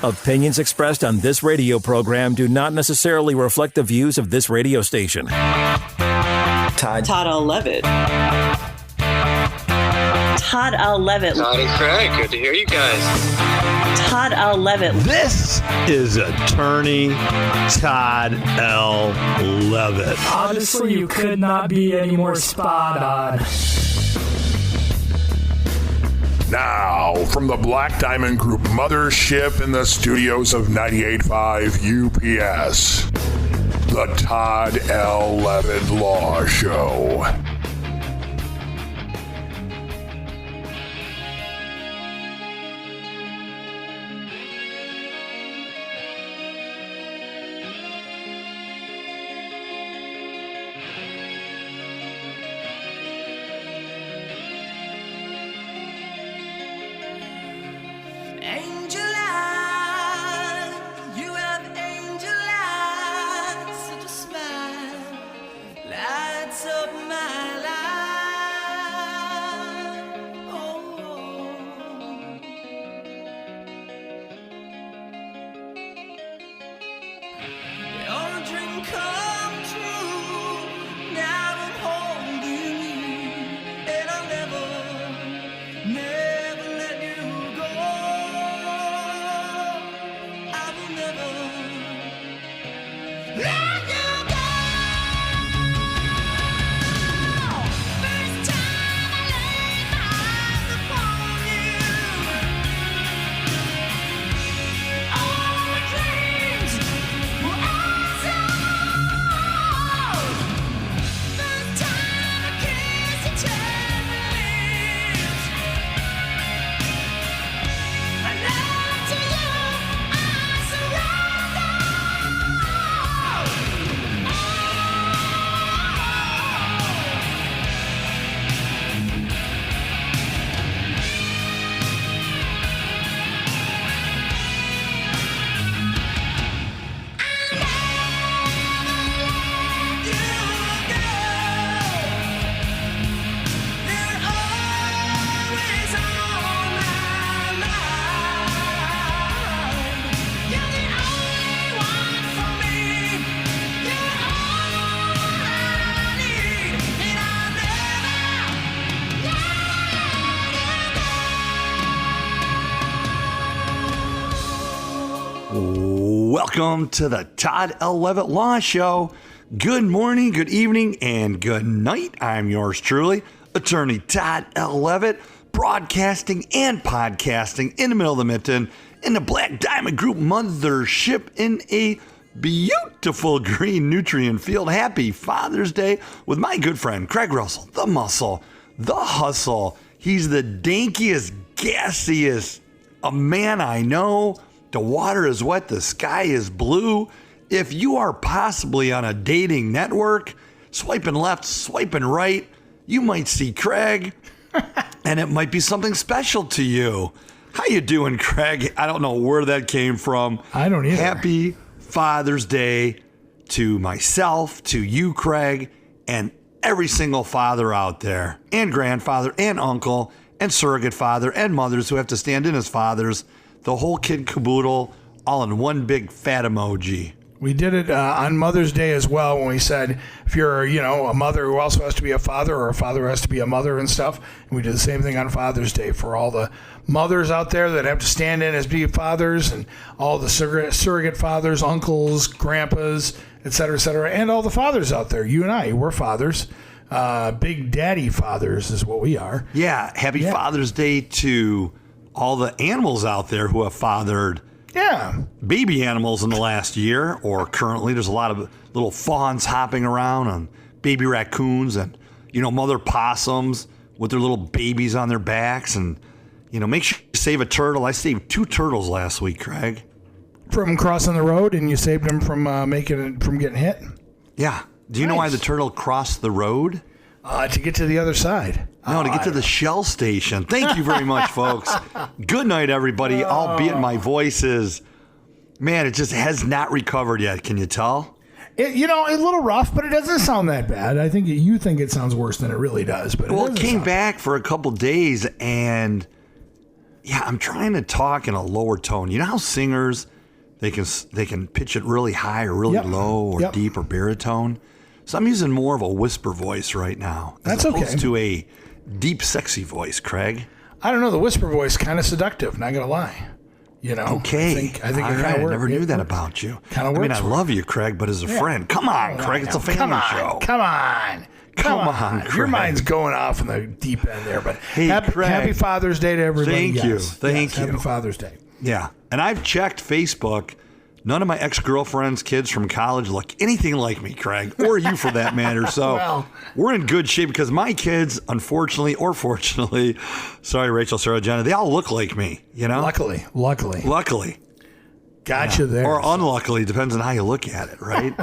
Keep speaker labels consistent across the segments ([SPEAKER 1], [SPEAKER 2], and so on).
[SPEAKER 1] Opinions expressed on this radio program do not necessarily reflect the views of this radio station.
[SPEAKER 2] Todd, I'll love it. Todd, I'll love it.
[SPEAKER 3] Todd and Craig, good to hear you guys.
[SPEAKER 2] Todd, I'll love it.
[SPEAKER 4] This is Attorney Todd L. Levitt.
[SPEAKER 5] Honestly, you could not be any more spot on.
[SPEAKER 6] Now, from the Black Diamond Group mothership in the studios of 98.5 UPS, the Todd L. Levitt Law Show.
[SPEAKER 4] Welcome to the Todd L. Levitt Law Show. Good morning, good evening, and good night. I'm yours truly, Attorney Todd L. Levitt, broadcasting and podcasting in the middle of the mitten in the Black Diamond Group mothership in a beautiful green nutrient field. Happy Father's Day with my good friend, Craig Russell, the muscle, the hustle. He's the dankiest, gassiest a man I know. The water is wet, the sky is blue. If you are possibly on a dating network, swiping left, swiping right, you might see Craig, and it might be something special to you. How you doing, Craig? I don't know where that came from.
[SPEAKER 5] I don't either.
[SPEAKER 4] Happy Father's Day to myself, to you, Craig, and every single father out there, and grandfather, and uncle, and surrogate father, and mothers who have to stand in as fathers. The whole kid caboodle, all in one big fat emoji.
[SPEAKER 5] We did it on Mother's Day as well when we said, if you're, a mother who also has to be a father, or a father who has to be a mother and stuff. And we did the same thing on Father's Day for all the mothers out there that have to stand in as be fathers, and all the surrogate fathers, uncles, grandpas, et cetera, and all the fathers out there. You and I, we're fathers. Big daddy fathers is what we are.
[SPEAKER 4] Yeah, happy Father's Day to all the animals out there who have fathered baby animals in the last year, or currently. There's a lot of little fawns hopping around, and baby raccoons, and mother possums with their little babies on their backs. And make sure you save a turtle. I saved 2 turtles last week, Craig,
[SPEAKER 5] from crossing the road, and you saved them from getting hit.
[SPEAKER 4] Yeah. Do you know why the turtle crossed the road?
[SPEAKER 5] To get to the other side.
[SPEAKER 4] No, to get to the Shell station. Thank you very much, folks. Good night, everybody. Albeit my voice is, man, it just has not recovered yet. Can you tell?
[SPEAKER 5] A little rough, but it doesn't sound that bad. I think you think it sounds worse than it really does. But
[SPEAKER 4] it came back for a couple days, and Yeah, I'm trying to talk in a lower tone. You know how singers, they can pitch it really high or really low or deep or baritone? So I'm using more of a whisper voice right now.
[SPEAKER 5] That's
[SPEAKER 4] as opposed
[SPEAKER 5] okay.
[SPEAKER 4] to a deep, sexy voice, Craig.
[SPEAKER 5] I don't know. The whisper voice kind of seductive. Not gonna lie. You know.
[SPEAKER 4] Okay.
[SPEAKER 5] I think it
[SPEAKER 4] All
[SPEAKER 5] kind
[SPEAKER 4] right,
[SPEAKER 5] of works.
[SPEAKER 4] I never knew that about you.
[SPEAKER 5] Kind of
[SPEAKER 4] I
[SPEAKER 5] works.
[SPEAKER 4] mean, I love you, Craig, but as a friend, come on, Craig. It's a family show.
[SPEAKER 5] Come on. Your
[SPEAKER 4] Craig.
[SPEAKER 5] mind's going off in the deep end there, but
[SPEAKER 4] Hey, Craig.
[SPEAKER 5] happy Father's Day to everybody.
[SPEAKER 4] Thank you.
[SPEAKER 5] Yes.
[SPEAKER 4] Thank you.
[SPEAKER 5] Happy Father's Day.
[SPEAKER 4] Yeah, and I've checked Facebook. None of my ex-girlfriend's kids from college look anything like me, Craig, or you for that matter. So
[SPEAKER 5] Well.
[SPEAKER 4] we're in good shape because my kids, unfortunately or fortunately, sorry, Rachel, Sarah, Jenna, they all look like me, you know?
[SPEAKER 5] Luckily. Gotcha there.
[SPEAKER 4] Or unluckily, depends on how you look at it, right?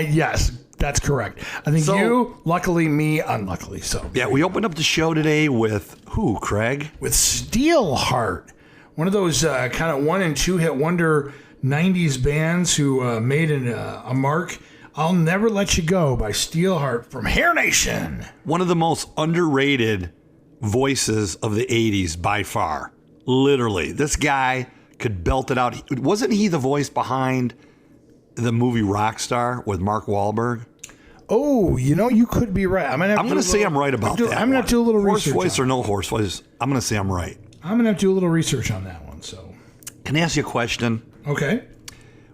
[SPEAKER 5] Yes, that's correct. I think you, luckily, me, unluckily. So
[SPEAKER 4] Yeah, we opened up the show today with who, Craig?
[SPEAKER 5] with Steelheart, one of those kind of 1 and 2 hit wonder 90s bands who made a mark. I'll Never Let You Go by Steelheart from Hair Nation.
[SPEAKER 4] One of the most underrated voices of the 80s by far. Literally. This guy could belt it out. Wasn't he the voice behind the movie Rockstar with Mark Wahlberg?
[SPEAKER 5] Oh, you could be right. I'm going
[SPEAKER 4] to say I'm right about that.
[SPEAKER 5] I'm going to have to do a little
[SPEAKER 4] horse
[SPEAKER 5] research.
[SPEAKER 4] Horse voice or no horse voice, I'm going to say I'm right.
[SPEAKER 5] I'm going to have to do a little research on that one. So,
[SPEAKER 4] Can I ask you a question?
[SPEAKER 5] okay.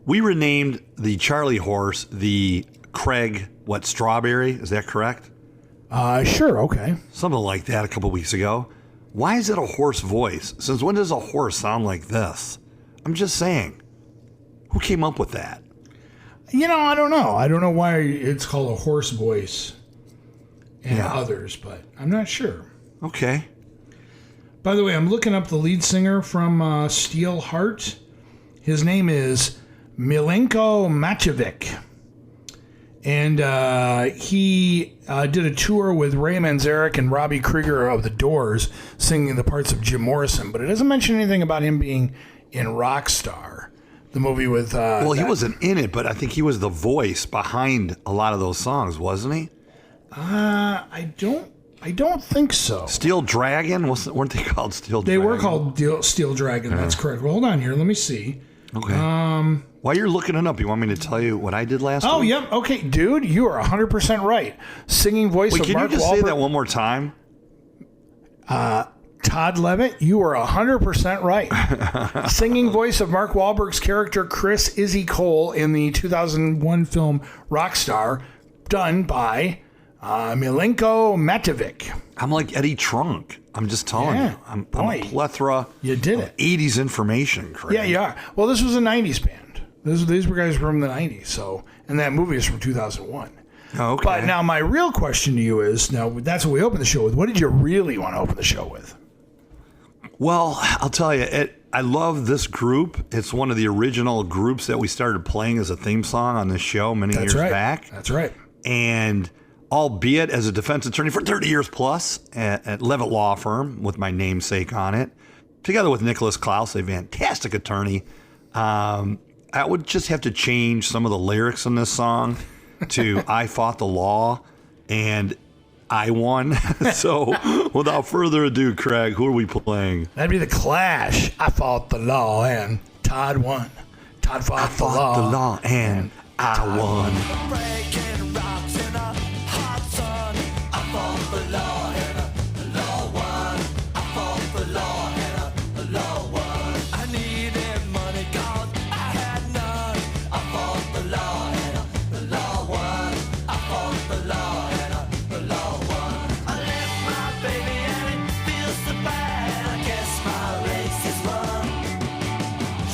[SPEAKER 4] We renamed the Charlie horse the Craig, Strawberry? Is that correct?
[SPEAKER 5] Sure. Okay.
[SPEAKER 4] Something like that a couple weeks ago. Why is it a horse voice? Since when does a horse sound like this? I'm just saying. Who came up with that?
[SPEAKER 5] I don't know. I don't know why it's called a horse voice and others, but I'm not sure.
[SPEAKER 4] Okay.
[SPEAKER 5] By the way, I'm looking up the lead singer from Steelheart. His name is Milenko Matevic. And he did a tour with Ray Manzarek and Robbie Krieger of The Doors singing the parts of Jim Morrison. But it doesn't mention anything about him being in Rockstar, the movie with...
[SPEAKER 4] he wasn't in it, but I think he was the voice behind a lot of those songs, wasn't he?
[SPEAKER 5] I don't think so.
[SPEAKER 4] Steel Dragon? Weren't they called Steel
[SPEAKER 5] They
[SPEAKER 4] Dragon?
[SPEAKER 5] were called Steel Dragon. That's correct. Well, hold on here. Let me see.
[SPEAKER 4] Okay. While you're looking it up, you want me to tell you what I did last week?
[SPEAKER 5] Oh, yep. Okay, dude, you are 100% right. Singing voice of
[SPEAKER 4] Can
[SPEAKER 5] Mark
[SPEAKER 4] you just
[SPEAKER 5] Wahlberg.
[SPEAKER 4] say that one more time?
[SPEAKER 5] Todd Levitt, you are 100% right. Singing voice of Mark Wahlberg's character Chris Izzy Cole in the 2001 film Rockstar, done by Milenko Matevic.
[SPEAKER 4] I'm like Eddie Trunk. I'm just telling you. I'm a plethora
[SPEAKER 5] You did
[SPEAKER 4] of
[SPEAKER 5] it.
[SPEAKER 4] 80s information, Craig.
[SPEAKER 5] Yeah, you are. Well, this was a 90s band. These were guys from the 90s, so, and that movie is from 2001.
[SPEAKER 4] Oh, okay.
[SPEAKER 5] But now my real question to you is, now that's what we opened the show with. What did you really want to open the show with?
[SPEAKER 4] Well, I'll tell you, I love this group. It's one of the original groups that we started playing as a theme song on this show many years back.
[SPEAKER 5] That's right.
[SPEAKER 4] And albeit as a defense attorney for 30 years plus at Levitt Law Firm with my namesake on it, together with Nicholas Klaus, a fantastic attorney, I would just have to change some of the lyrics in this song to I fought the law and I won. So without further ado, Craig, who are we playing?
[SPEAKER 5] That'd be The Clash. I fought the law and Todd won. Todd fought the law.
[SPEAKER 4] The law and I won.
[SPEAKER 7] Breaking rocks in a hot sun. I fought the law and the law won. I fought the law and the law won. I needed money 'cause I had none. I fought the law and the law won. I fought the law and the law won. I left my baby and it feels so bad. I guess my race is run.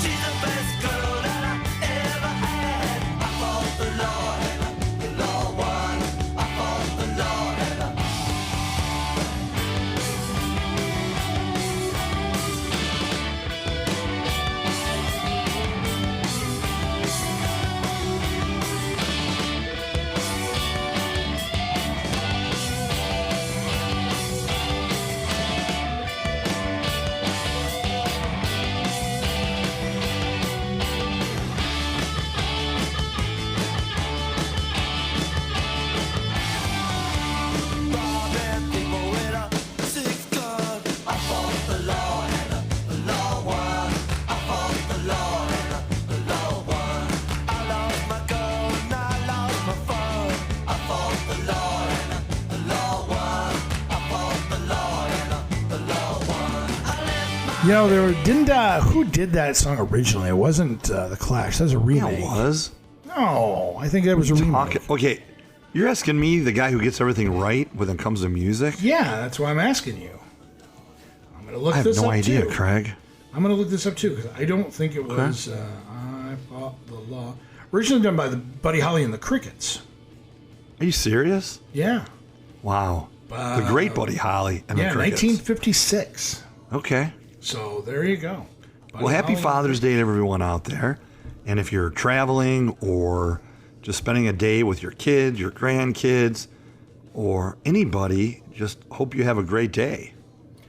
[SPEAKER 7] She's the best girl that I ever had. I fought the law and the law
[SPEAKER 5] You know, who did that song originally? It wasn't The Clash. That was a remake.
[SPEAKER 4] Yeah, it was.
[SPEAKER 5] No, I think that was a remake.
[SPEAKER 4] Okay, you're asking me, the guy who gets everything right when it comes to music?
[SPEAKER 5] Yeah, that's why I'm asking you. I'm going to look this up,
[SPEAKER 4] I have no idea,
[SPEAKER 5] too.
[SPEAKER 4] Craig.
[SPEAKER 5] I'm going to look this up, too, because I don't think it was I Fought the Law. Originally done by Buddy Holly and the Crickets.
[SPEAKER 4] Are you serious?
[SPEAKER 5] Yeah.
[SPEAKER 4] Wow. The great Buddy Holly and the Crickets.
[SPEAKER 5] 1956.
[SPEAKER 4] Okay.
[SPEAKER 5] So there you go.
[SPEAKER 4] Well, happy Father's Day to everyone out there. And if you're traveling or just spending a day with your kids, your grandkids, or anybody, just hope you have a great day.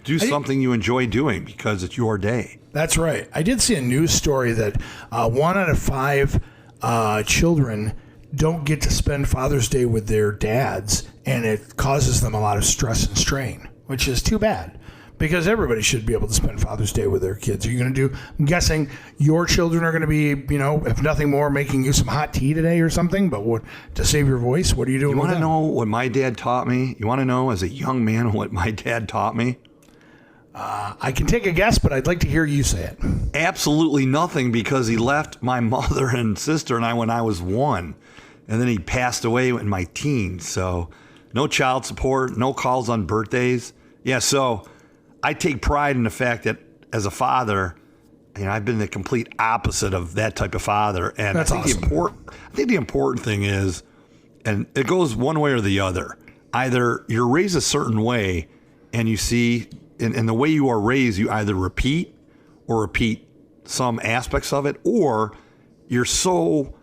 [SPEAKER 4] Do something you enjoy doing because it's your day.
[SPEAKER 5] That's right. I did see a news story that 1 out of 5 children don't get to spend Father's Day with their dads, and it causes them a lot of stress and strain, which is too bad. Because everybody should be able to spend Father's Day with their kids. Are you going to do, I'm guessing your children are going to be, if nothing more, making you some hot tea today or something, but to save your voice, what are you doing?
[SPEAKER 4] You want to know what my dad taught me? You want to know as a young man what my dad taught me?
[SPEAKER 5] I can take a guess, but I'd like to hear you say it.
[SPEAKER 4] Absolutely nothing, because he left my mother and sister and I when I was 1. And then he passed away in my teens. So no child support, no calls on birthdays. Yeah, so I take pride in the fact that as a father, I've been the complete opposite of that type of father. And
[SPEAKER 5] that's awesome.
[SPEAKER 4] I think the important thing is, and it goes one way or the other. Either you're raised a certain way and you see, in the way you are raised, you either repeat some aspects of it, or you're so,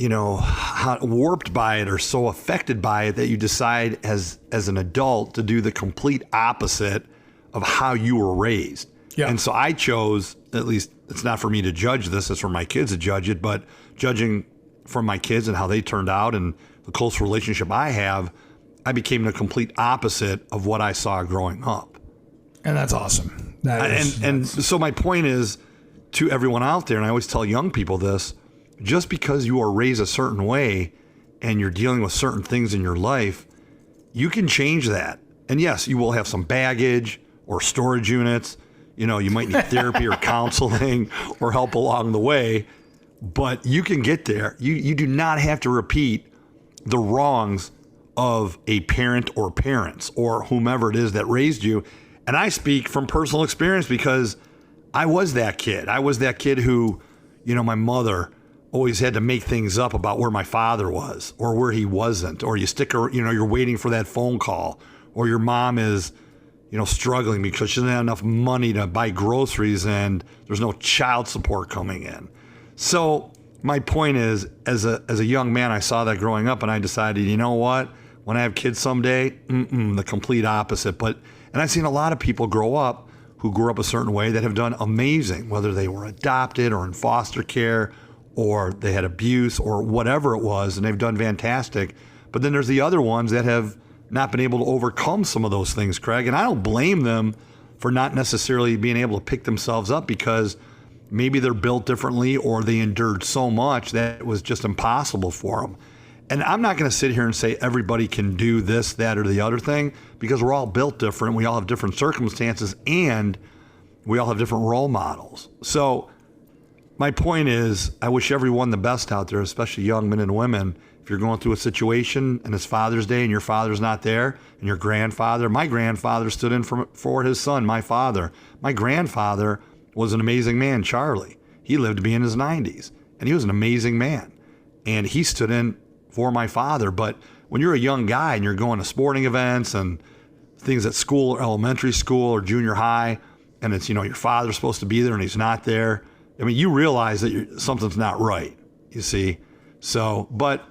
[SPEAKER 4] warped by it or so affected by it that you decide as an adult to do the complete opposite of how you were raised. Yeah. And so I chose, at least it's not for me to judge this, it's for my kids to judge it, but judging from my kids and how they turned out and the close relationship I have, I became the complete opposite of what I saw growing up.
[SPEAKER 5] And that's awesome.
[SPEAKER 4] So my point is to everyone out there, and I always tell young people this, just because you are raised a certain way and you're dealing with certain things in your life, you can change that. And yes, you will have some baggage or storage units. You might need therapy or counseling or help along the way, but you can get there. You do not have to repeat the wrongs of a parent or parents or whomever it is that raised you. And I speak from personal experience because I was that kid. I was that kid who, my mother always had to make things up about where my father was or where he wasn't, or you're waiting for that phone call, or your mom is, struggling because she doesn't have enough money to buy groceries and there's no child support coming in. So my point is, as a young man, I saw that growing up and I decided, you know what, when I have kids someday, the complete opposite. And I've seen a lot of people grow up who grew up a certain way that have done amazing, whether they were adopted or in foster care, or they had abuse or whatever it was, and they've done fantastic. But then there's the other ones that have not been able to overcome some of those things, Craig. And I don't blame them for not necessarily being able to pick themselves up, because maybe they're built differently or they endured so much that it was just impossible for them. And I'm not going to sit here and say everybody can do this, that, or the other thing, because we're all built different. We all have different circumstances and we all have different role models. So my point is, I wish everyone the best out there, especially young men and women. If you're going through a situation and it's Father's Day and your father's not there, and your grandfather, my grandfather stood in for his son, my father. My grandfather was an amazing man, Charlie. He lived to be in his 90s, and he was an amazing man. And he stood in for my father. But when you're a young guy and you're going to sporting events and things at school, or elementary school or junior high, and it's, your father's supposed to be there and he's not there, I mean, you realize that something's not right, you see. So, but,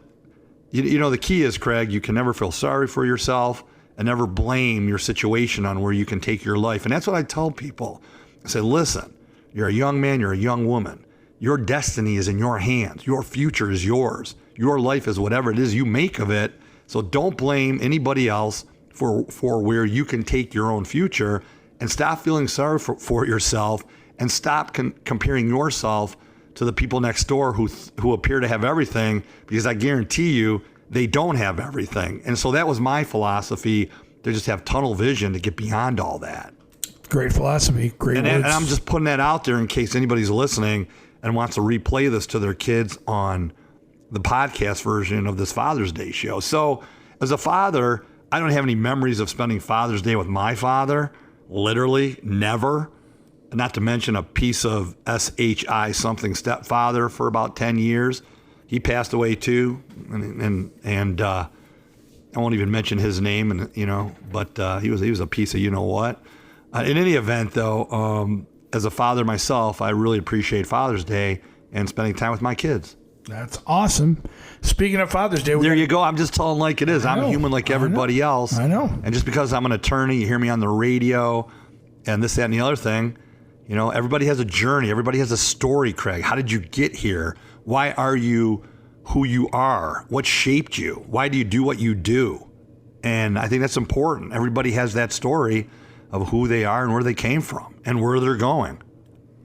[SPEAKER 4] the key is, Craig, you can never feel sorry for yourself and never blame your situation on where you can take your life. And that's what I tell people. I say, listen, you're a young man, you're a young woman. Your destiny is in your hands. Your future is yours. Your life is whatever it is you make of it. So don't blame anybody else for where you can take your own future, and stop feeling sorry for yourself, and stop comparing yourself to the people next door who appear to have everything, because I guarantee you they don't have everything. And so that was my philosophy, to just have tunnel vision to get beyond all that.
[SPEAKER 5] Great philosophy. Great words.
[SPEAKER 4] And I'm just putting that out there in case anybody's listening and wants to replay this to their kids on the podcast version of this Father's Day show. So as a father, I don't have any memories of spending Father's Day with my father. Literally never. Not to mention a piece of SHI something stepfather for about 10 years. He passed away too. And I won't even mention his name, but he was a piece of you-know-what. In any event, though, as a father myself, I really appreciate Father's Day and spending time with my kids.
[SPEAKER 5] That's awesome. Speaking of Father's Day,
[SPEAKER 4] there you go. I'm just telling like it is. I'm a human like everybody else.
[SPEAKER 5] I know.
[SPEAKER 4] And just because I'm an attorney, you hear me on the radio and this, that, and the other thing, everybody has a journey. Everybody has a story, Craig. How did you get here? Why are you who you are? What shaped you? Why do you do what you do? And I think that's important. Everybody has that story of who they are and where they came from and where they're going.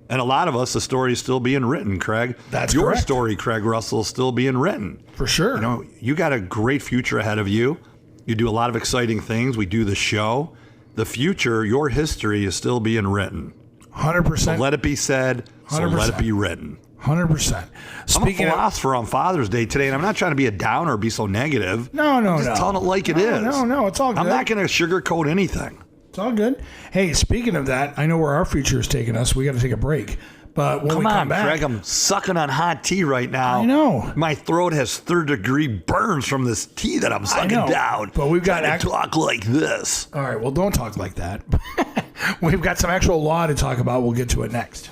[SPEAKER 4] And a lot of us, the story is still being written, Craig.
[SPEAKER 5] That's
[SPEAKER 4] your
[SPEAKER 5] correct.
[SPEAKER 4] story, Craig Russell, is still being written.
[SPEAKER 5] For sure.
[SPEAKER 4] You got a great future ahead of you. You do a lot of exciting things. We do the show. The future, your history is still being written.
[SPEAKER 5] 100%.
[SPEAKER 4] So let it be said. So
[SPEAKER 5] 100%.
[SPEAKER 4] let it be written.
[SPEAKER 5] 100%.
[SPEAKER 4] I'm a philosopher on Father's Day today, and I'm not trying to be a downer or be so negative.
[SPEAKER 5] No.
[SPEAKER 4] I'm just telling it like it is.
[SPEAKER 5] No, it's all good.
[SPEAKER 4] I'm not going to sugarcoat anything.
[SPEAKER 5] It's all good. Hey, speaking of that, I know where our future is taking us. We got to take a break. But when we come back,
[SPEAKER 4] Craig, I'm sucking on hot tea right now.
[SPEAKER 5] I know.
[SPEAKER 4] My throat has third-degree burns from this tea that I'm sucking down.
[SPEAKER 5] But we've got
[SPEAKER 4] to talk like this.
[SPEAKER 5] All right, well, don't talk like that. We've got some actual law to talk about. We'll get to it next.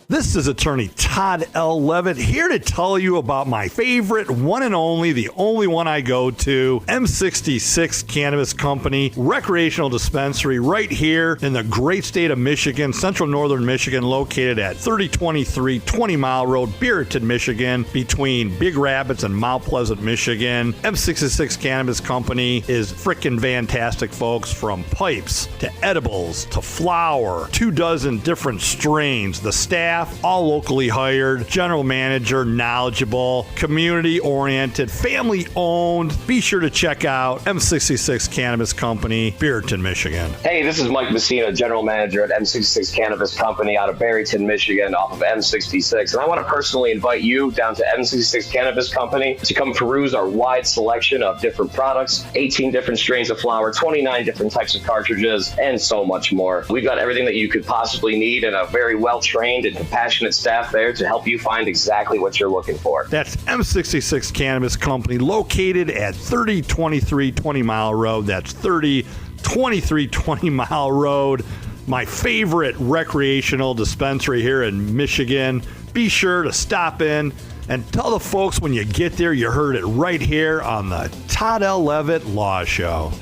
[SPEAKER 4] This is attorney Todd L. Levitt here to tell you about my favorite one and only, the only one I go to, M66 Cannabis Company, recreational dispensary right here in the great state of Michigan, central northern Michigan, located at 3023 20 Mile Road, Beaverton, Michigan, between Big Rapids and Mount Pleasant, Michigan. M66 Cannabis Company is frickin' fantastic, folks, from pipes to edibles to flower, 24 different strains. The staff, all locally hired, general manager, knowledgeable, community-oriented, family-owned. Be sure to check out M66 Cannabis Company, Beaverton, Michigan.
[SPEAKER 8] Hey, this is Mike Messina, general manager at M66 Cannabis Company out of Barrington, Michigan, off of M66. And I want to personally invite you down to M66 Cannabis Company to come peruse our wide selection of different products, 18 different strains of flower, 29 different types of cartridges, and so much more. We've got everything that you could possibly need and a very well-trained and compassionate staff there to help you find exactly what you're looking for.
[SPEAKER 4] That's M66 Cannabis Company, located at 3023 20 Mile Road. That's 3023 20 Mile Road. My favorite recreational dispensary here in Michigan. Be sure to stop in and tell the folks when you get there you heard it right here on the Todd L. Levitt Law Show.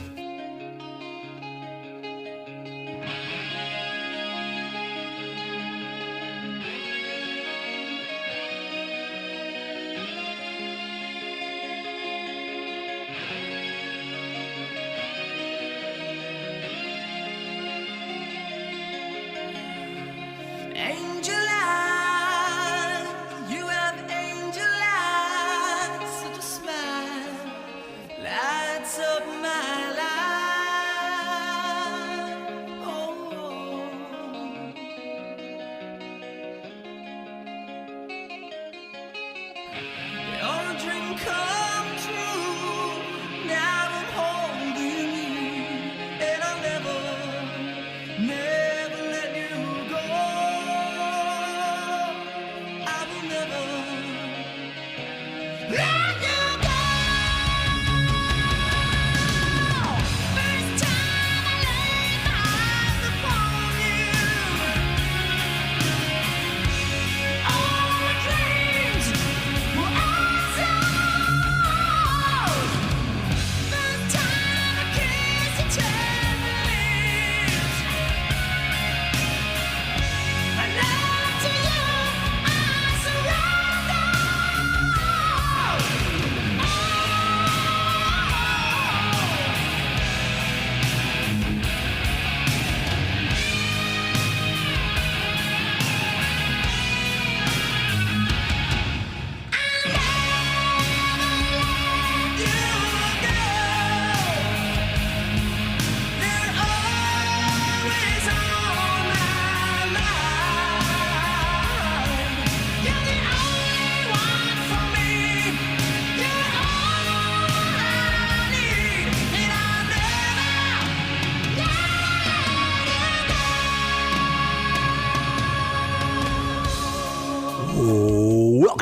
[SPEAKER 7] Angel eyes, you have angel eyes, such a smile lights up my life. Oh, your dream come true. Now I'm holding you, and I'll never let you go. I will never let you go. First time I laid my eyes upon you, all my dreams were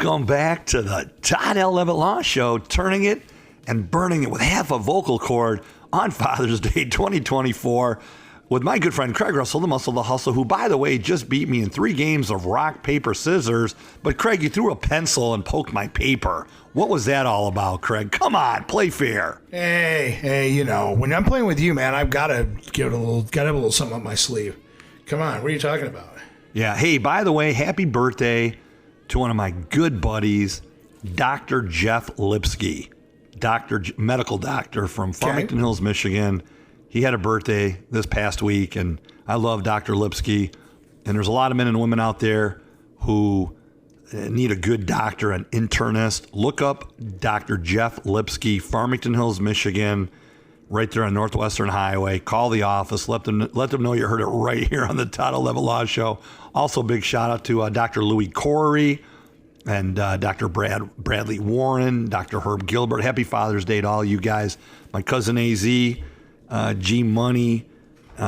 [SPEAKER 4] Welcome back to the Todd L. Levitt Law Show, turning it and burning it with half a vocal cord on Father's Day 2024 with my good friend Craig Russell, the Muscle, the Hustle, who, by the way, just beat me in 3 games of rock, paper, scissors. But, Craig, you threw a pencil and poked my paper. What was that all about, Craig? Come on, play fair.
[SPEAKER 5] Hey, you know, when I'm playing with you, man, I've got to have a little something up my sleeve. Come on, what are you talking about?
[SPEAKER 4] Yeah, hey, by the way, happy birthday to one of my good buddies, Dr. Jeff Lipsky, medical doctor from Farmington Hills, Michigan. He had a birthday this past week, and I love Dr. Lipsky. And there's a lot of men and women out there who need a good doctor, an internist. Look up Dr. Jeff Lipsky, Farmington Hills, Michigan, right there on Northwestern Highway. Call the office. Let them know you heard it right here on the Todd L. Levitt Law Show. Also, big shout out to Dr. Louis Corey and Dr. Bradley Warren, Dr. Herb Gilbert. Happy Father's Day to all you guys. My cousin AZ, G Money,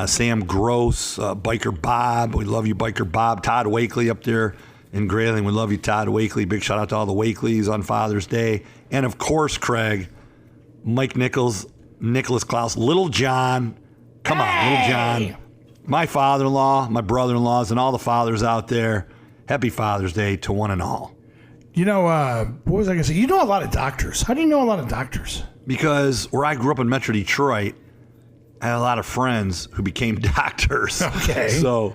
[SPEAKER 4] Sam Gross, Biker Bob. We love you, Biker Bob. Todd Wakely up there in Grayling. We love you, Todd Wakely. Big shout out to all the Wakeleys on Father's Day. And of course, Craig, Mike Nichols, Nicholas Klaus, Little John. Come on, Little John. My father-in-law, my brother-in-laws, and all the fathers out there. Happy Father's Day to one and all.
[SPEAKER 5] You know, what was I going to say? You know a lot of doctors. How do you know a lot of doctors?
[SPEAKER 4] Because where I grew up in Metro Detroit, I had a lot of friends who became doctors.
[SPEAKER 5] Okay.
[SPEAKER 4] So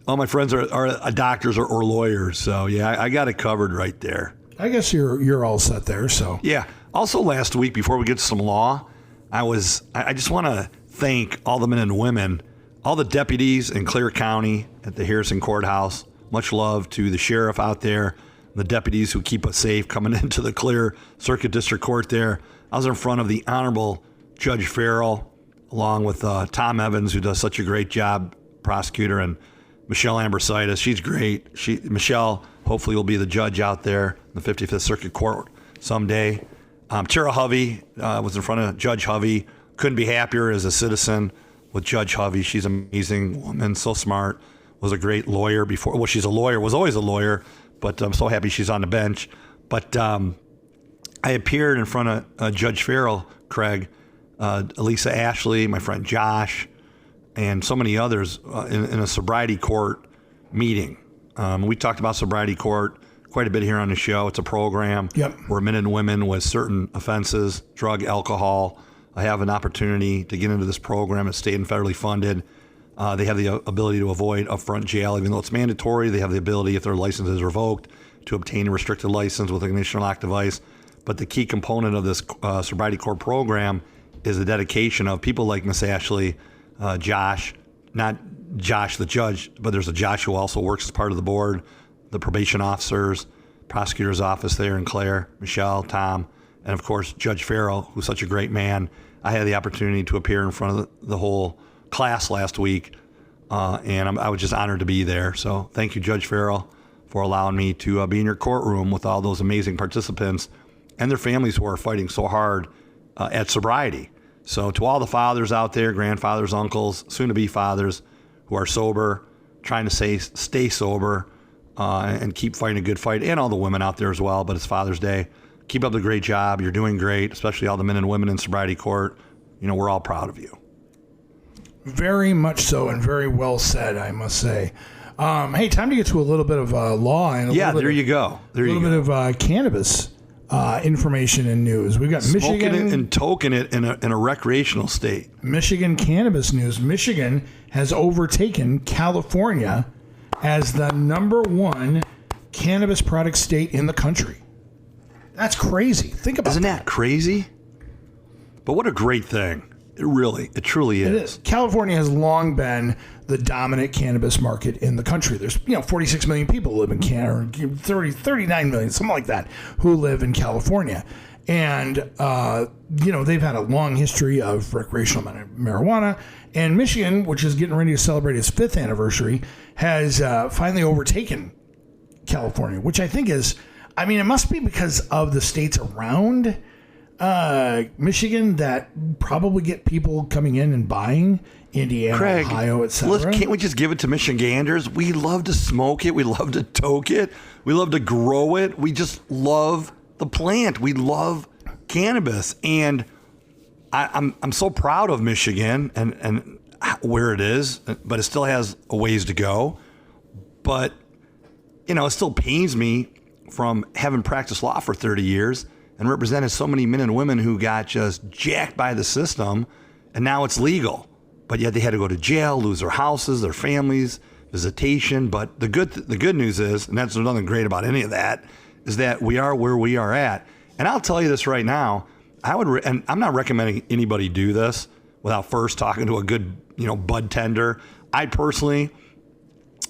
[SPEAKER 4] all my friends are doctors or lawyers. So, yeah, I got it covered right there.
[SPEAKER 5] I guess you're all set there, so.
[SPEAKER 4] Yeah. Also, last week, before we get to some law, I just want to thank all the men and women, all the deputies in Clear County at the Harrison Courthouse. Much love to the sheriff out there, the deputies who keep us safe coming into the Clear Circuit District Court there. I was in front of the Honorable Judge Farrell, along with Tom Evans, who does such a great job, prosecutor, and Michelle Ambrositis. She's great. Michelle hopefully will be the judge out there in the 55th Circuit Court someday. Tara Hovey was in front of Judge Hovey. Couldn't be happier as a citizen with Judge Hovey. She's an amazing woman, so smart. Was a great lawyer before. Well, she's a lawyer, was always a lawyer, but I'm so happy she's on the bench. But I appeared in front of Judge Farrell, Craig, Elisa Ashley, my friend Josh, and so many others in a sobriety court meeting. We talked about sobriety court quite a bit here on the show. It's a program where men and women with certain offenses, drug, alcohol, have an opportunity to get into this program. It's state and federally funded. They have the ability to avoid upfront jail, even though it's mandatory. They have the ability, if their license is revoked, to obtain a restricted license with a ignition lock device. But the key component of this sobriety court program is the dedication of people like Miss Ashley, Josh, not Josh the judge, but there's a Josh who also works as part of the board, the probation officers, prosecutor's office there in Clare, Michelle, Tom, and of course Judge Farrell, who's such a great man. I had the opportunity to appear in front of the whole class last week, and I was just honored to be there. So thank you, Judge Farrell, for allowing me to be in your courtroom with all those amazing participants and their families who are fighting so hard at sobriety. So to all the fathers out there, grandfathers, uncles, soon-to-be fathers who are sober, trying to stay sober and keep fighting a good fight, and all the women out there as well, but it's Father's Day. Keep up the great job. You're doing great, especially all the men and women in sobriety court. You know, we're all proud of you.
[SPEAKER 5] Very much so, and very well said, I must say. Hey, time to get to a little bit of law and
[SPEAKER 4] there you go.
[SPEAKER 5] A little bit of cannabis information and news. We've got
[SPEAKER 4] Smoking
[SPEAKER 5] Michigan
[SPEAKER 4] it and toking it in a recreational state.
[SPEAKER 5] Michigan cannabis news. Michigan has overtaken California as the number 1 cannabis product state in the country. That's crazy. Think about
[SPEAKER 4] Isn't that crazy? But what a great thing. It truly is.
[SPEAKER 5] It is. California has long been the dominant cannabis market in the country. There's 46 million people who live in Canada, 39 million, something like that, who live in California. And, they've had a long history of recreational marijuana. And Michigan, which is getting ready to celebrate its 5th anniversary, has finally overtaken California, which I think is, it must be because of the states around Michigan that probably get people coming in and buying Indiana,
[SPEAKER 4] Craig,
[SPEAKER 5] Ohio, etc.
[SPEAKER 4] Can't we just give it to Michiganders? We love to smoke it. We love to toke it. We love to grow it. We just love the plant. We love cannabis. And I'm so proud of Michigan and where it is, but it still has a ways to go. But, it still pains me from having practiced law for 30 years and represented so many men and women who got just jacked by the system, and now it's legal. But yet they had to go to jail, lose their houses, their families, visitation. But the good news is, and there's nothing great about any of that, is that we are where we are at. And I'll tell you this right now, and I'm not recommending anybody do this without first talking to a good, bud tender. I personally,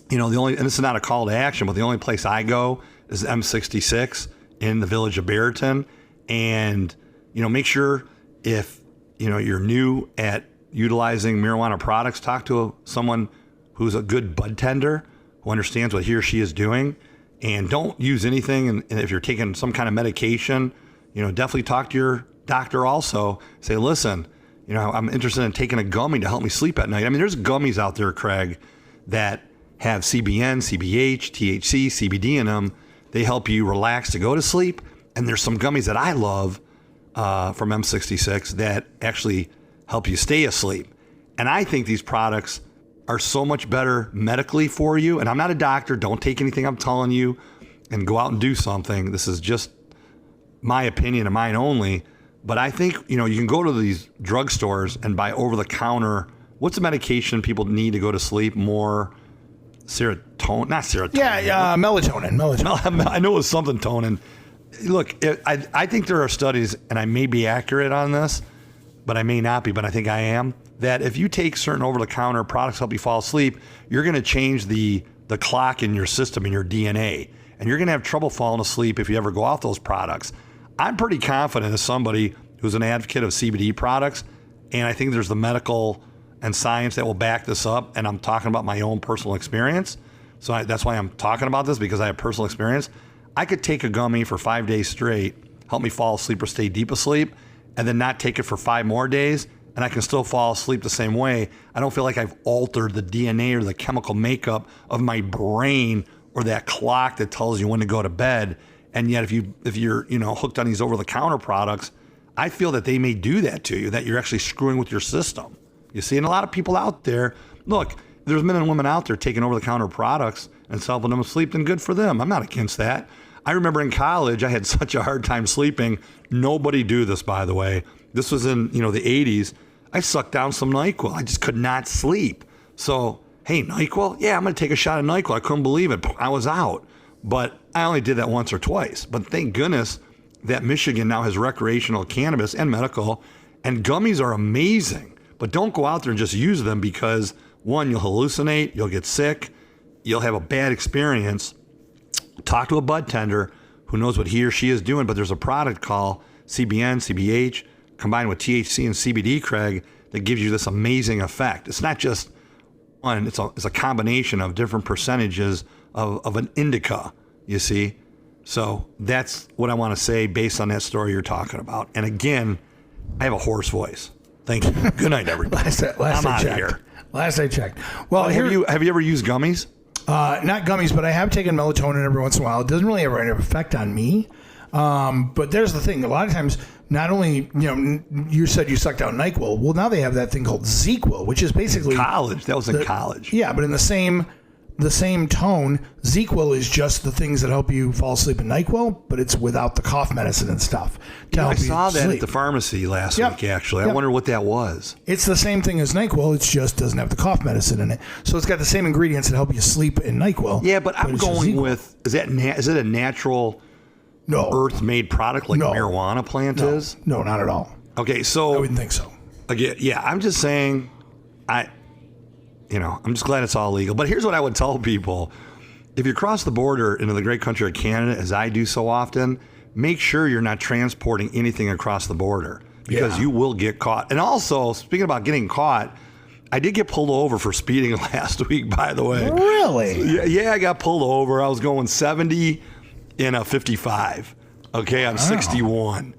[SPEAKER 4] and this is not a call to action, but the only place I go is M66 in the village of Barreton. And, make sure if, you're new at utilizing marijuana products, talk to someone who's a good bud tender, who understands what he or she is doing, and don't use anything. And if you're taking some kind of medication, definitely talk to your doctor also. Say, listen, I'm interested in taking a gummy to help me sleep at night. I mean, there's gummies out there, Craig, that have CBN, CBH, THC, CBD in them. They help you relax to go to sleep. And there's some gummies that I love from M66 that actually help you stay asleep. And I think these products are so much better medically for you. And I'm not a doctor. Don't take anything I'm telling you and go out and do something. This is just my opinion and mine only. But I think, you can go to these drugstores and buy over-the-counter. What's the medication people need to go to sleep? More serotonin, not serotonin.
[SPEAKER 5] Yeah, melatonin.
[SPEAKER 4] I know it was something tonin. Look, I think there are studies, and I may be accurate on this, but I may not be, but I think I am, that if you take certain over-the-counter products to help you fall asleep, you're going to change the clock in your system, in your DNA, and you're going to have trouble falling asleep if you ever go off those products. I'm pretty confident as somebody who's an advocate of CBD products, and I think there's the medical and science that will back this up, and I'm talking about my own personal experience. So that's why I'm talking about this, because I have personal experience. I could take a gummy for 5 days straight, help me fall asleep or stay deep asleep, and then not take it for 5 more days, and I can still fall asleep the same way. I don't feel like I've altered the DNA or the chemical makeup of my brain or that clock that tells you when to go to bed. And yet if you're hooked on these over-the-counter products, I feel that they may do that to you, that you're actually screwing with your system. You see, and a lot of people out there, look, there's men and women out there taking over-the-counter products and it's helping them sleep, and good for them. I'm not against that. I remember in college, I had such a hard time sleeping. Nobody do this, by the way. This was in, the 80s. I sucked down some NyQuil. I just could not sleep. So, hey, NyQuil? Yeah, I'm going to take a shot of NyQuil. I couldn't believe it. I was out. But I only did that once or twice. But thank goodness that Michigan now has recreational cannabis and medical, and gummies are amazing. But don't go out there and just use them because, one, you'll hallucinate, you'll get sick, you'll have a bad experience. Talk to a bud tender who knows what he or she is doing, but there's a product called CBN, CBH, combined with THC and CBD, Craig, that gives you this amazing effect. It's not just one, it's a combination of different percentages of an indica, you see? So that's what I want to say based on that story you're talking about. And again, I have a hoarse voice. Thank you. Good night, everybody. I'm out of here.
[SPEAKER 5] Last I checked. Well,
[SPEAKER 4] have you ever used gummies?
[SPEAKER 5] Not gummies, but I have taken melatonin every once in a while. It doesn't really have an effect on me. But there's the thing. A lot of times, not only, you said you sucked out NyQuil. Well, now they have that thing called ZQuil, which is basically...
[SPEAKER 4] College. That was in college.
[SPEAKER 5] Yeah, but in the same tone, ZQuil is just the things that help you fall asleep in NyQuil, but it's without the cough medicine and stuff.
[SPEAKER 4] I saw that at the pharmacy last week, actually. I wonder what that was.
[SPEAKER 5] It's the same thing as NyQuil. It just doesn't have the cough medicine in it. So it's got the same ingredients that help you sleep in NyQuil.
[SPEAKER 4] Yeah, but I'm going with, is it a natural earth-made product like marijuana plant is?
[SPEAKER 5] No, not at all.
[SPEAKER 4] Okay, so...
[SPEAKER 5] I wouldn't think so.
[SPEAKER 4] Again, yeah, I'm just saying, I'm just glad it's all legal. But here's what I would tell people. If you cross the border into the great country of Canada, as I do so often, make sure you're not transporting anything across the border because you will get caught. And also, speaking about getting caught, I did get pulled over for speeding last week, by the way.
[SPEAKER 5] Really?
[SPEAKER 4] Yeah, I got pulled over. I was going 70 in a 55. Okay, I'm 61.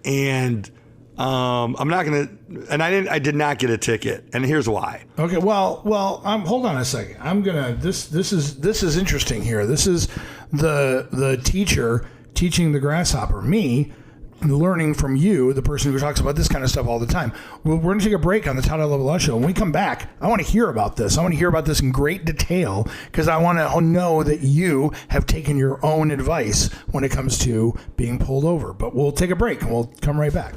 [SPEAKER 4] And I'm not gonna, and I did not get a ticket, and here's why.
[SPEAKER 5] Okay, well, hold on a second. This is interesting here. This is the teacher teaching the grasshopper, me, learning from you, the person who talks about this kind of stuff all the time. We're going to take a break on the Todd L. Law Show. When we come back, I want to hear about this. I want to hear about this in great detail because I want to know that you have taken your own advice when it comes to being pulled over. But we'll take a break and we'll come right back.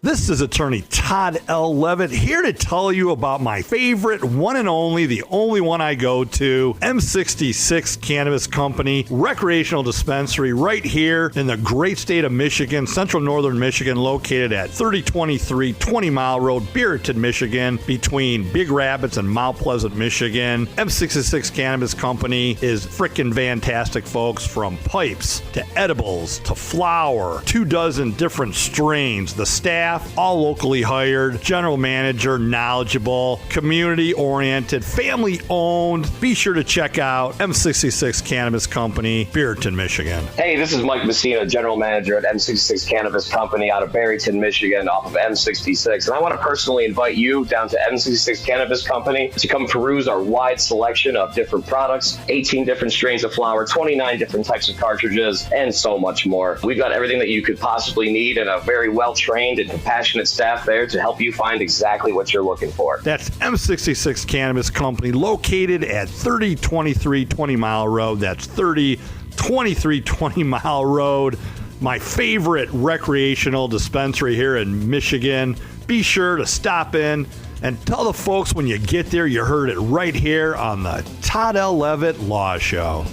[SPEAKER 4] This is attorney Todd L. Levitt here to tell you about my favorite one and only, the only one I go to, M66 Cannabis Company, recreational dispensary right here in the great state of Michigan, central northern Michigan, located at 3023 20 Mile Road, Beaverton, Michigan, between Big Rapids and Mount Pleasant, Michigan. M66 Cannabis Company is frickin' fantastic, folks, from pipes to edibles to flower, 24 different strains. The staff, all locally hired, general manager, knowledgeable, community-oriented, family-owned. Be sure to check out M66 Cannabis Company, Beaverton, Michigan.
[SPEAKER 8] Hey, this is Mike Messina, general manager at M66 Cannabis Company out of Barrington, Michigan, off of M66. And I want to personally invite you down to M66 Cannabis Company to come peruse our wide selection of different products, 18 different strains of flower, 29 different types of cartridges, and so much more. We've got everything that you could possibly need and a very well-trained and compassionate staff there to help you find exactly what you're looking for.
[SPEAKER 4] That's M66 Cannabis Company, located at 3023 20 Mile Road. That's 3023 20 Mile Road. My favorite recreational dispensary here in Michigan. Be sure to stop in and tell the folks when you get there you heard it right here on the Todd L. Levitt Law Show.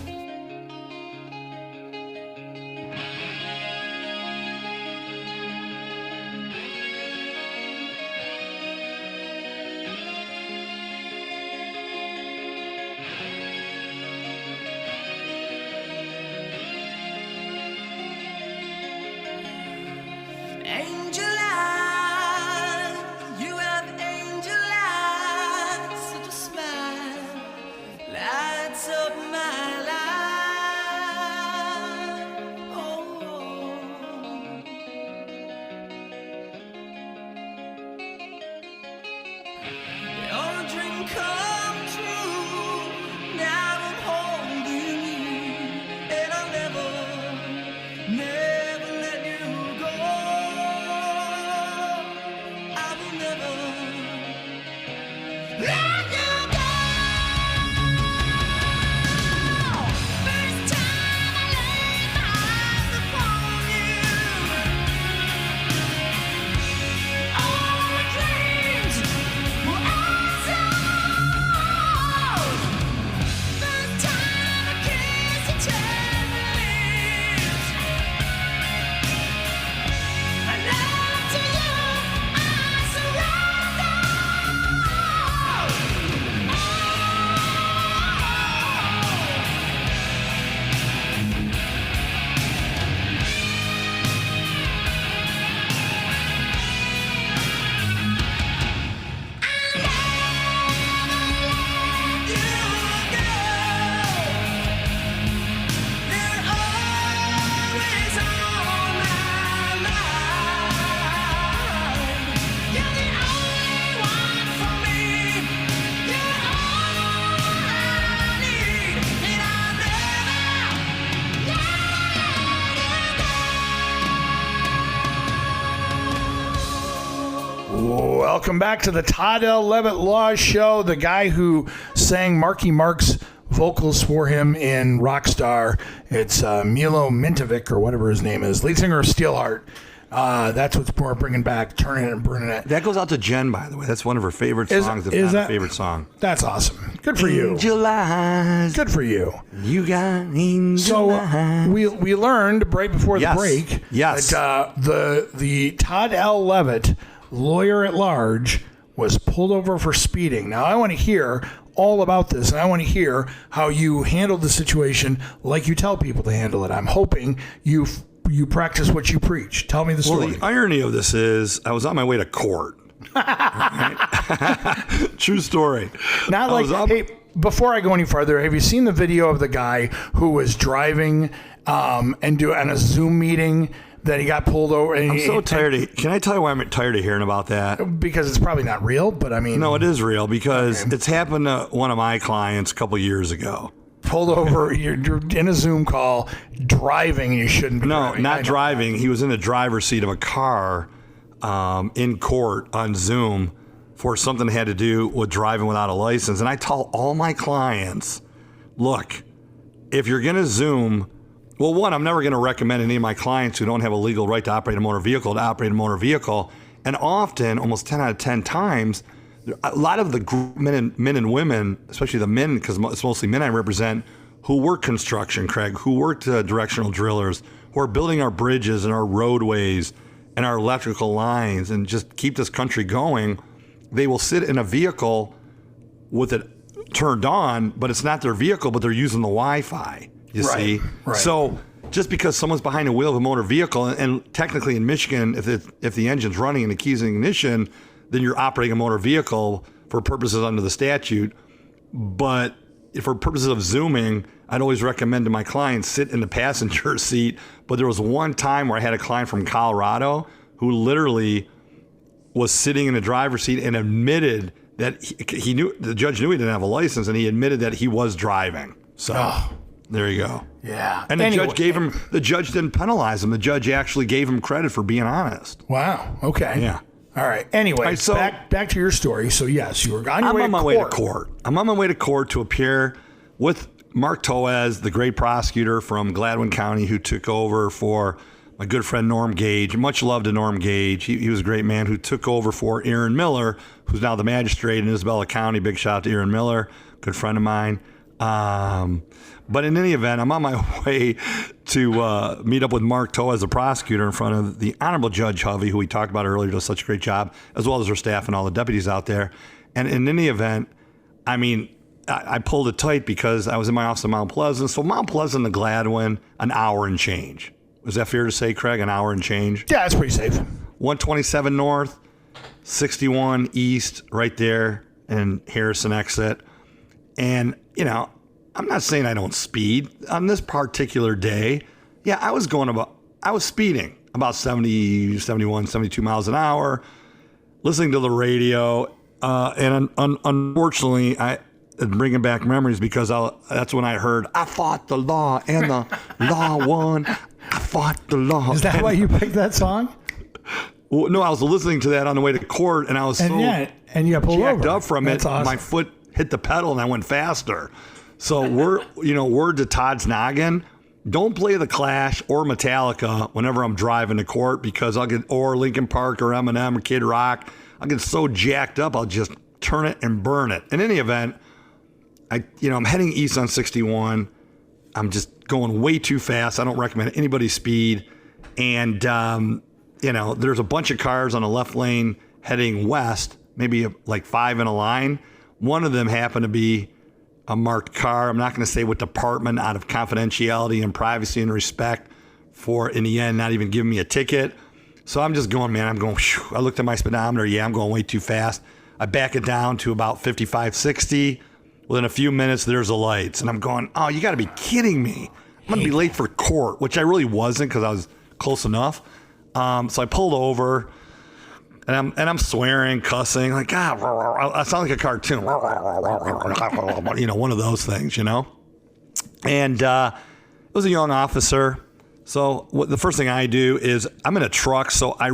[SPEAKER 7] Angel eyes, you have angel eyes, such a smile lights up my life. Oh, your dream come true. Now I'm holding you, and I'll never let you go. I will never let you go. First time I laid my eyes upon you, all my dreams were answered. First time I kissed your tender lips, and now to you I surrender.
[SPEAKER 5] Welcome back to the Todd L. Levitt Law Show. The guy who sang Marky Mark's vocals for him in Rockstar. It's Milo Mintovic, or whatever his name is, lead singer of Steelheart. That's what's we're bringing back, Turning It and Burning It.
[SPEAKER 4] That goes out to Jen, by the way. That's one of her favorite songs, if not a favorite song.
[SPEAKER 5] That's awesome. Good for you.
[SPEAKER 4] Angel eyes.
[SPEAKER 5] Good for you.
[SPEAKER 4] You got angel eyes.
[SPEAKER 5] We learned right before the
[SPEAKER 4] Yes.
[SPEAKER 5] break
[SPEAKER 4] Yes.
[SPEAKER 5] that the Todd L. Levitt, lawyer at large, was pulled over for speeding. Now, I want to hear all about this, and I want to hear how you handled the situation like you tell people to handle it. I'm hoping you practice what you preach. Tell me the story.
[SPEAKER 4] Well, the irony of this is I was on my way to court. True story.
[SPEAKER 5] Not like, hey, before I go any further, have you seen the video of the guy who was driving and on a Zoom meeting that he got pulled over. And
[SPEAKER 4] I'm so tired. Can I tell you why I'm tired of hearing about that?
[SPEAKER 5] Because it's probably not real, but I mean.
[SPEAKER 4] No, it is real because it's happened to one of my clients a couple years ago.
[SPEAKER 5] Pulled over, you're in a Zoom call, driving, you shouldn't be driving.
[SPEAKER 4] No, not driving. He was in the driver's seat of a car in court on Zoom for something that had to do with driving without a license. And I tell all my clients, look, if you're going to Zoom, well, one, I'm never going to recommend any of my clients who don't have a legal right to operate a motor vehicle to operate a motor vehicle. And often, almost 10 out of 10 times, a lot of the men and women, especially the men, because it's mostly men I represent, who work construction, Craig, who work directional drillers, who are building our bridges and our roadways and our electrical lines and just keep this country going, they will sit in a vehicle with it turned on, but it's not their vehicle, but they're using the Wi-Fi, you see?
[SPEAKER 5] Right.
[SPEAKER 4] So just because someone's behind the wheel of a motor vehicle, and technically in Michigan, if the engine's running and the key's in ignition, then you're operating a motor vehicle for purposes under the statute. But for purposes of Zooming, I'd always recommend to my clients sit in the passenger seat. But there was one time where I had a client from Colorado who literally was sitting in the driver's seat and admitted that he knew, the judge knew he didn't have a license, and he admitted that he was driving. So there you go.
[SPEAKER 5] Yeah.
[SPEAKER 4] And the judge didn't penalize him. The judge actually gave him credit for being honest.
[SPEAKER 5] Wow. Okay.
[SPEAKER 4] Yeah.
[SPEAKER 5] All right. Anyway,
[SPEAKER 4] right, so
[SPEAKER 5] back to your story. So yes, you were on your way to court.
[SPEAKER 4] I'm on my way to court. I'm on my way to court to appear with Mark Toez, the great prosecutor from Gladwin County, who took over for my good friend Norm Gage. Much love to Norm Gage. He was a great man who took over for Aaron Miller, who's now the magistrate in Isabella County. Big shout out to Aaron Miller, good friend of mine. But in any event, I'm on my way to meet up with Mark Toez, the prosecutor, in front of the Honorable Judge Hovey, who we talked about earlier, does such a great job, as well as her staff and all the deputies out there. And in any event, I mean, I pulled it tight because I was in my office in Mount Pleasant. So Mount Pleasant to Gladwin, an hour and change. Is that fair to say, Craig? An hour and change?
[SPEAKER 5] Yeah, it's pretty safe.
[SPEAKER 4] 127 north, 61 east, right there, and Harrison exit. And, you know, I'm not saying I don't speed. On this particular day, yeah, I was speeding about 70, 71, 72 miles an hour, listening to the radio. And unfortunately, bringing back memories because that's when I heard, I fought the law and the law won. I fought the law.
[SPEAKER 5] Is that why you picked that song?
[SPEAKER 4] Well, no, I was listening to that on the way to court, and I was
[SPEAKER 5] and you got pulled
[SPEAKER 4] jacked
[SPEAKER 5] over.
[SPEAKER 4] Up from
[SPEAKER 5] That's
[SPEAKER 4] it.
[SPEAKER 5] awesome.
[SPEAKER 4] My foot hit the pedal, and I went faster. So word to Todd's noggin, don't play The Clash or Metallica whenever I'm driving to court because or Linkin Park or Eminem or Kid Rock. I'll get so jacked up, I'll just turn it and burn it. In any event, I'm heading east on 61. I'm just going way too fast. I don't recommend anybody speed. And, there's a bunch of cars on the left lane heading west, maybe like 5 in a line. One of them happened to be a marked car. I'm not going to say what department, out of confidentiality and privacy and respect for, in the end, not even giving me a ticket. So I'm just going, man, I looked at my speedometer. Yeah, I'm going way too fast. I back it down to about 55, 60. Within a few minutes, there's the lights. And I'm going, oh, you got to be kidding me. I'm going to be late for court, which I really wasn't because I was close enough. So I pulled over, and I'm swearing, cussing, like, I sound like a cartoon. One of those things, And it was a young officer. So the first thing I do is I'm in a truck. So I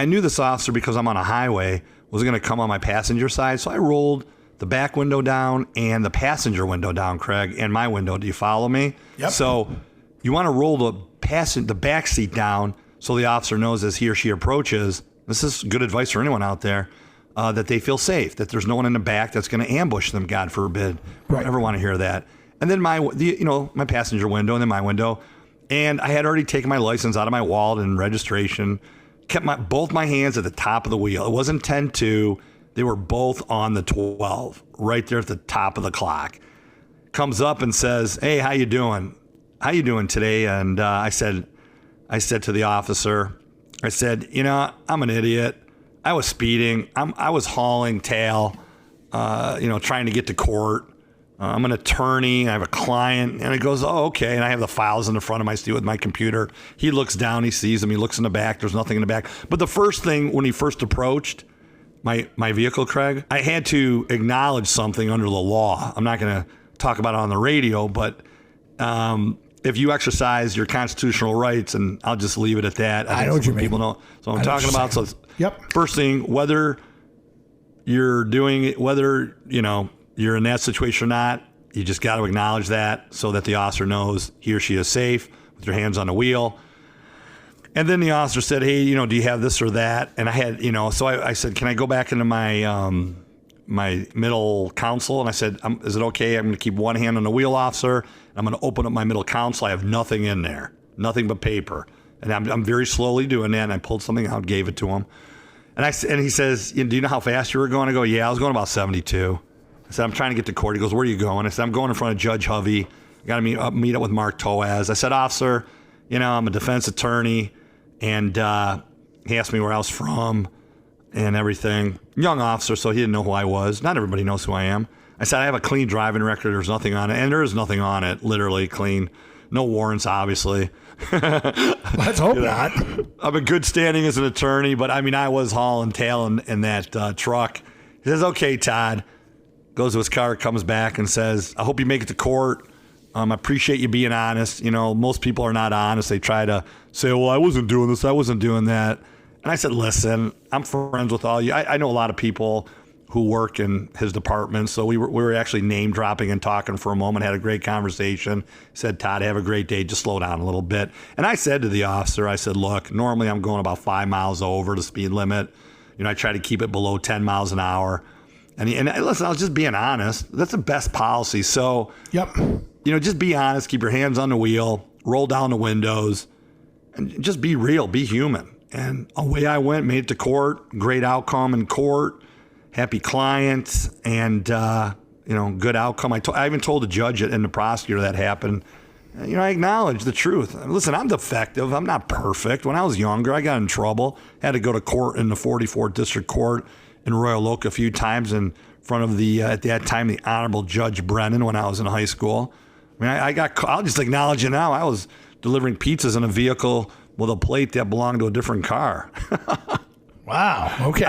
[SPEAKER 4] knew this officer because I'm on a highway, was going to come on my passenger side. So I rolled the back window down and the passenger window down, Craig, and my window. Do you follow me?
[SPEAKER 5] Yep.
[SPEAKER 4] So you want to roll the back seat down so the officer knows as he or she approaches, this is good advice for anyone out there, that they feel safe, that there's no one in the back that's going to ambush them, God forbid.
[SPEAKER 5] Right.
[SPEAKER 4] Don't ever want to hear that. And then my passenger window and then my window. And I had already taken my license out of my wallet and registration, kept both my hands at the top of the wheel. It wasn't 10-2. They were both on the 12, right there at the top of the clock. Comes up and says, hey, how you doing? How you doing today? And I said to the officer, I'm an idiot. I was speeding. I was hauling tail, trying to get to court. I'm an attorney. I have a client. And he goes, oh, okay. And I have the files in the front of my seat with my computer. He looks down. He sees them. He looks in the back. There's nothing in the back. But the first thing when he first approached my vehicle, Craig, I had to acknowledge something under the law. I'm not going to talk about it on the radio, but if you exercise your constitutional rights, and I'll just leave it at that.
[SPEAKER 5] I know what you mean.
[SPEAKER 4] People know. So I'm talking about. So
[SPEAKER 5] yep.
[SPEAKER 4] First thing, whether you're doing it, whether, you're in that situation or not, you just got to acknowledge that so that the officer knows he or she is safe with your hands on the wheel. And then the officer said, hey, do you have this or that? And I had, so I said, can I go back into my my middle console? And I said, is it okay? I'm going to keep one hand on the wheel, officer. I'm going to open up my middle console. I have nothing in there, nothing but paper. And I'm very slowly doing that. And I pulled something out, gave it to him. And he says, do you know how fast you were going? I go, yeah, I was going about 72. I said, I'm trying to get to court. He goes, where are you going? I said, I'm going in front of Judge Hovey. I got to meet up with Mark Toaz. I said, officer, I'm a defense attorney. And he asked me where I was from and everything. Young officer, so he didn't know who I was. Not everybody knows who I am. I said, I have a clean driving record. There's nothing on it. And there is nothing on it, literally clean. No warrants, obviously.
[SPEAKER 5] Let's hope not.
[SPEAKER 4] I'm in good standing as an attorney, but I was hauling tail in that truck. He says, okay, Todd. Goes to his car, comes back and says, I hope you make it to court. I appreciate you being honest. Most people are not honest. They try to say, well, I wasn't doing this. I wasn't doing that. And I said, listen, I'm friends with all you. I know a lot of people who work in his department. So we were actually name dropping and talking for a moment, had a great conversation. Said, Todd, have a great day. Just slow down a little bit. And I said to the officer, I said, look, normally I'm going about 5 miles over the speed limit. I try to keep it below 10 miles an hour. And listen, I was just being honest. That's the best policy. So,
[SPEAKER 5] yep.
[SPEAKER 4] Just be honest. Keep your hands on the wheel. Roll down the windows. And just be real. Be human. And away I went, made it to court. Great outcome in court. Happy client. And, good outcome. I even told the judge and the prosecutor that happened. I acknowledge the truth. Listen, I'm defective. I'm not perfect. When I was younger, I got in trouble. Had to go to court in the 44th District Court in Royal Oak a few times in front of at that time, the Honorable Judge Brennan when I was in high school. I'll just acknowledge it now. I was delivering pizzas in a vehicle with a plate that belonged to a different car.
[SPEAKER 5] Wow. Okay.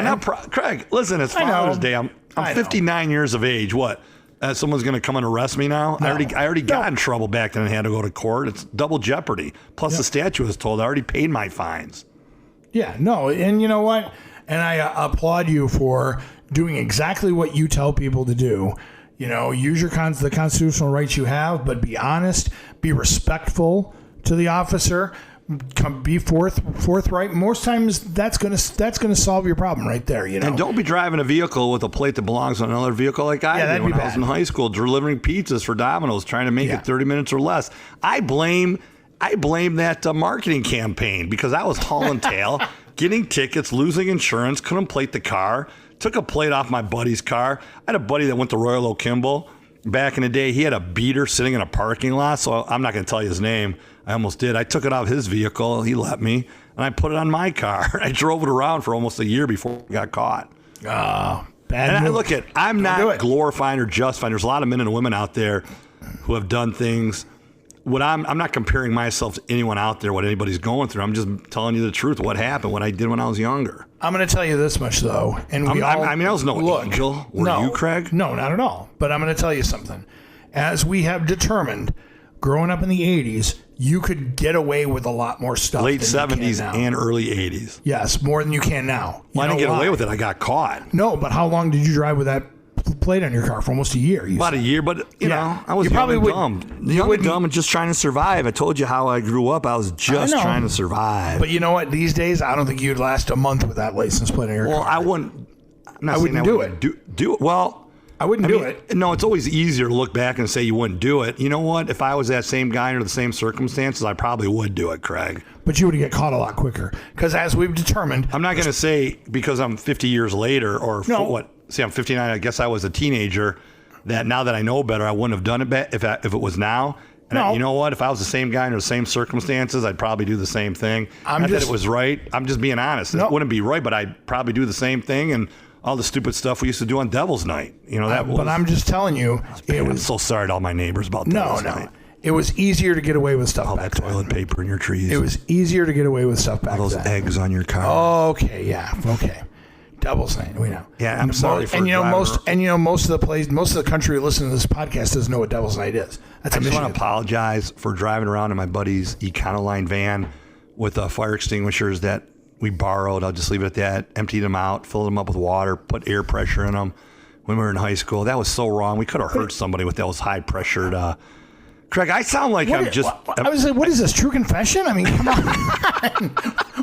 [SPEAKER 4] Craig, listen, it's Father's Day. I'm 59 years of age. What? Someone's going to come and arrest me now?
[SPEAKER 5] No.
[SPEAKER 4] I already got in trouble back then and had to go to court. It's double jeopardy. Plus the statute was told I already paid my fines.
[SPEAKER 5] Yeah, no. And you know what? And I applaud you for doing exactly what you tell people to do. Use the constitutional rights you have, but be honest, be respectful to the officer, be forthright. Most times, that's gonna solve your problem right there.
[SPEAKER 4] And don't be driving a vehicle with a plate that belongs on another vehicle like I did when I was in high school, delivering pizzas for Domino's, trying to make it 30 minutes or less. I blame that marketing campaign because I was hauling tail. Getting tickets, losing insurance, couldn't plate the car, took a plate off my buddy's car. I had a buddy that went to Royal Oak Kimball back in the day. He had a beater sitting in a parking lot, so I'm not going to tell you his name. I almost did. I took it off his vehicle. He let me, and I put it on my car. I drove it around for almost a year before I got caught.
[SPEAKER 5] Oh, bad.
[SPEAKER 4] And I'm not glorifying or justifying. There's a lot of men and women out there who have done things. I'm not comparing myself to anyone out there, what anybody's going through. I'm just telling you the truth, what happened, what I did when I was younger.
[SPEAKER 5] I'm going to tell you this much, though. And
[SPEAKER 4] I was no angel. Were you, Craig?
[SPEAKER 5] No, not at all. But I'm going to tell you something. As we have determined, growing up in the 80s, you could get away with a lot more stuff.
[SPEAKER 4] Late 70s and early 80s.
[SPEAKER 5] Yes, more than you can now.
[SPEAKER 4] I didn't get away with it. I got caught.
[SPEAKER 5] No, but how long did you drive with that plate on your car? For almost a year.
[SPEAKER 4] About a year, but I was young and dumb. Young and dumb and just trying to survive. I told you how I grew up. I was just trying to survive.
[SPEAKER 5] But you know what? These days, I don't think you'd last a month with that license plate on your car.
[SPEAKER 4] Well, I wouldn't. I wouldn't do it. Well,
[SPEAKER 5] I wouldn't do it.
[SPEAKER 4] No, it's always easier to look back and say you wouldn't do it. You know what? If I was that same guy under the same circumstances, I probably would do it, Craig.
[SPEAKER 5] But you would get caught a lot quicker. Because as we've determined...
[SPEAKER 4] I'm not going to say because I'm 50 years later or See, I'm 59. I guess I was a teenager that now that I know better, I wouldn't have done it if it was now. And you know what? If I was the same guy under the same circumstances, I'd probably do the same thing. Not that it was right. I'm just being honest. It wouldn't be right, but I'd probably do the same thing. And all the stupid stuff we used to do on Devil's Night. You know, that was.
[SPEAKER 5] But I'm just telling you,
[SPEAKER 4] I'm so sorry to all my neighbors about Devil's Night.
[SPEAKER 5] It was easier to get away with stuff
[SPEAKER 4] all
[SPEAKER 5] back
[SPEAKER 4] that toilet
[SPEAKER 5] then.
[SPEAKER 4] paper in your trees.
[SPEAKER 5] It was easier to get away with stuff back
[SPEAKER 4] all those
[SPEAKER 5] then.
[SPEAKER 4] eggs on your car.
[SPEAKER 5] Okay, yeah, okay. Devil's Night, we know.
[SPEAKER 4] Yeah, I'm sorry for
[SPEAKER 5] and most of the country who listen to this podcast doesn't know what Devil's Night is. That's
[SPEAKER 4] I just want to apologize for driving around in my buddy's Econoline van with fire extinguishers that we borrowed. I'll just leave it at that. Emptied them out, filled them up with water, put air pressure in them when we were in high school. That was so wrong. We could have hurt somebody with those high pressured. Craig, I sound like I was like,
[SPEAKER 5] what is this, true confession? I mean, come on.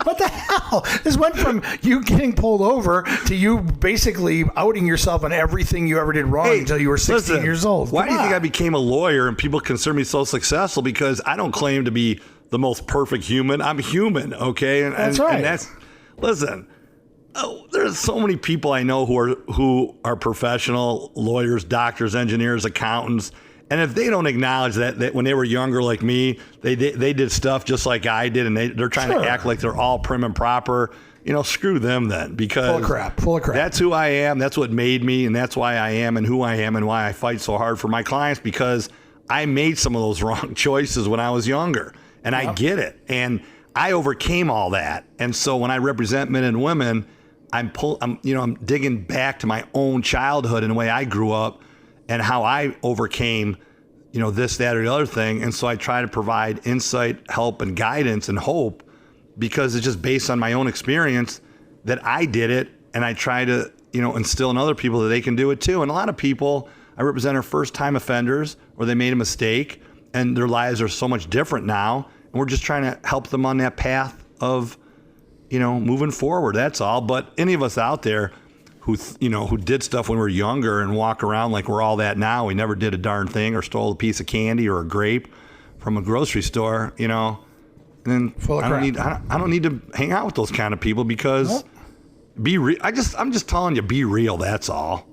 [SPEAKER 5] What the hell? This went from you getting pulled over to you basically outing yourself on everything you ever did wrong until you were 16 years old.
[SPEAKER 4] Why do you think I became a lawyer and people consider me so successful? Because I don't claim to be the most perfect human. I'm human, okay?
[SPEAKER 5] That's right.
[SPEAKER 4] And listen, there's so many people I know who are professional lawyers, doctors, engineers, accountants. And if they don't acknowledge that when they were younger like me, they did stuff just like I did, and they're trying to act like they're all prim and proper, screw them then. Because
[SPEAKER 5] full of crap.
[SPEAKER 4] That's who I am. That's what made me, and that's why I am and who I am and why I fight so hard for my clients, because I made some of those wrong choices when I was younger, and I get it. And I overcame all that. And so when I represent men and women, I'm digging back to my own childhood and the way I grew up, and how I overcame, this, that, or the other thing. And so I try to provide insight, help, and guidance and hope, because it's just based on my own experience that I did it. And I try to, instill in other people that they can do it too. And a lot of people I represent are first-time offenders, or they made a mistake and their lives are so much different now. And we're just trying to help them on that path of, moving forward. That's all. But any of us out there who did stuff when we were younger and walk around like we're all that now. We never did a darn thing or stole a piece of candy or a grape from a grocery store, and then I don't need to hang out with those kind of people, because be real. I'm just telling you, be real. That's all.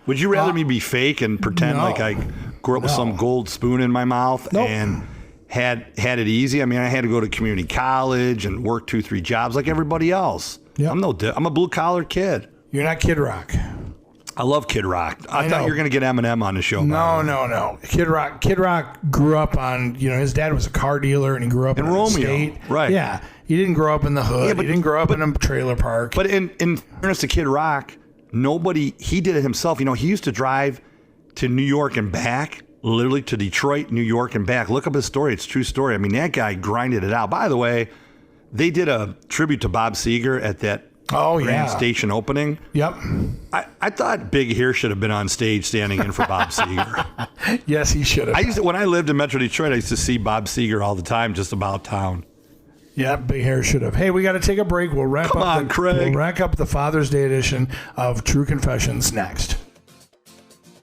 [SPEAKER 4] Would you rather me be fake and pretend like I grew up with some gold spoon in my mouth and had it easy? I mean, I had to go to community college and work 2-3 jobs like everybody else. Yep. I'm a blue collar kid.
[SPEAKER 5] You're not Kid Rock.
[SPEAKER 4] I love Kid Rock. I thought you were going to get Eminem on the show.
[SPEAKER 5] No. Kid Rock grew up on, his dad was a car dealer, and he grew up in
[SPEAKER 4] Romeo,
[SPEAKER 5] state.
[SPEAKER 4] Right?
[SPEAKER 5] Yeah, he didn't grow up in the hood. He didn't grow up in a trailer park.
[SPEAKER 4] But in fairness to Kid Rock, he did it himself. He used to drive to New York and back, literally to Detroit, New York and back. Look up his story. It's a true story. I mean, that guy grinded it out. By the way, they did a tribute to Bob Seger at that Grand Station opening.
[SPEAKER 5] Yep.
[SPEAKER 4] I thought Big Hair should have been on stage standing in for Bob Seger.
[SPEAKER 5] Yes, he should have.
[SPEAKER 4] When I lived in Metro Detroit, I used to see Bob Seger all the time, just about town.
[SPEAKER 5] Yeah, Big Hair should have. Hey, we got to take a break. We'll wrap up the Father's Day edition of True Confessions next.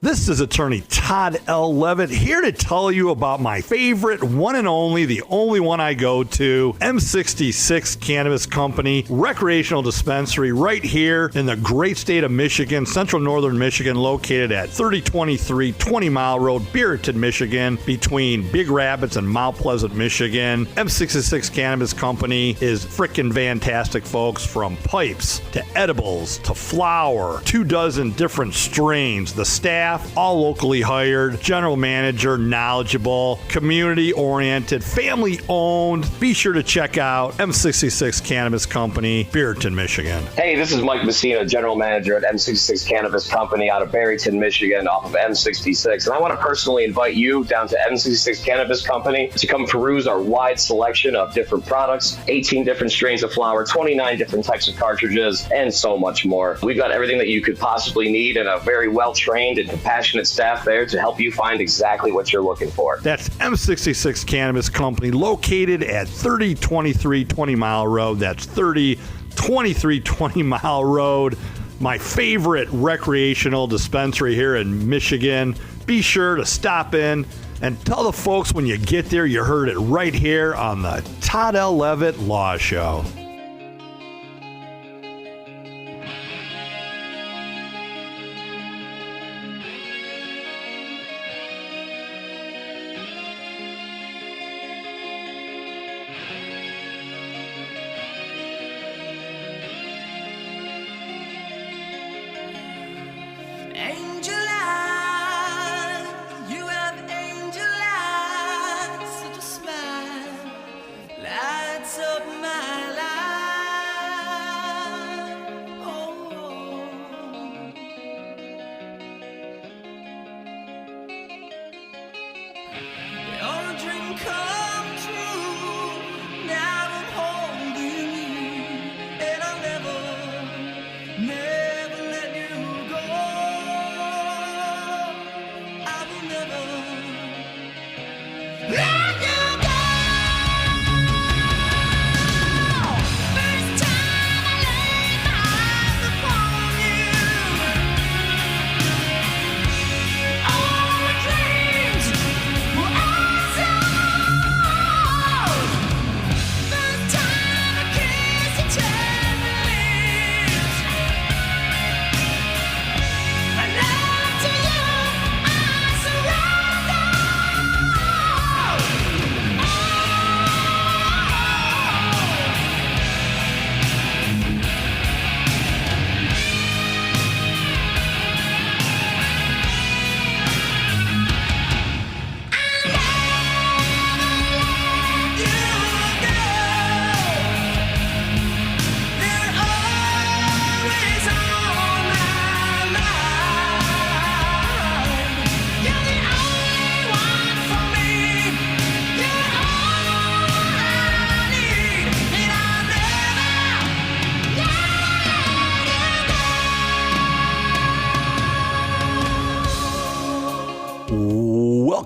[SPEAKER 4] This is attorney Todd L. Levitt here to tell you about my favorite one and only, the only one I go to, M66 Cannabis Company, recreational dispensary right here in the great state of Michigan, central northern Michigan, located at 3023 20 Mile Road, Beaverton, Michigan, between Big Rapids and Mount Pleasant, Michigan. M66 Cannabis Company is frickin' fantastic, folks, from pipes to edibles to flower, 24 different strains. The staff, all locally hired, general manager, knowledgeable, community-oriented, family-owned. Be sure to check out M66 Cannabis Company, Beaverton, Michigan.
[SPEAKER 8] Hey, this is Mike Messina, general manager at M66 Cannabis Company out of Barrington, Michigan, off of M66. And I want to personally invite you down to M66 Cannabis Company to come peruse our wide selection of different products, 18 different strains of flower, 29 different types of cartridges, and so much more. We've got everything that you could possibly need, and a very well-trained and compassionate staff there to help you find exactly what you're looking for.
[SPEAKER 4] That's M66 Cannabis Company, located at 3023 20 Mile Road. That's 3023 20 Mile Road. My favorite recreational dispensary here in Michigan. Be sure to stop in and tell the folks when you get there you heard it right here on the Todd L. Levitt Law Show.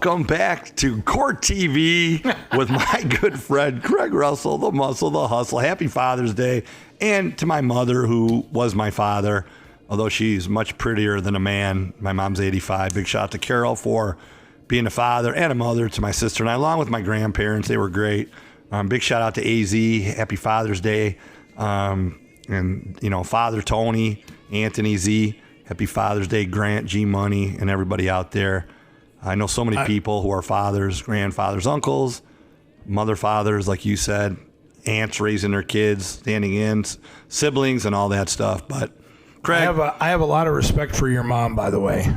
[SPEAKER 4] welcome back to Court TV with my good friend Craig Russell, the muscle, the hustle. Happy Father's Day. And to my mother, who was my father, although she's much prettier than a man. My mom's 85. Big shout out to Carol for being a father and a mother to my sister and I, along with my grandparents. They were great. Big shout out to AZ. Happy Father's Day. And, you know, Father Tony, Anthony Z. Happy Father's Day, Grant, G Money, and everybody out there. I know so many people who are fathers, grandfathers, uncles, mother fathers, like you said, aunts raising their kids, standing in, siblings, and all that stuff. But Craig,
[SPEAKER 5] I have a lot of respect for your mom, by the way,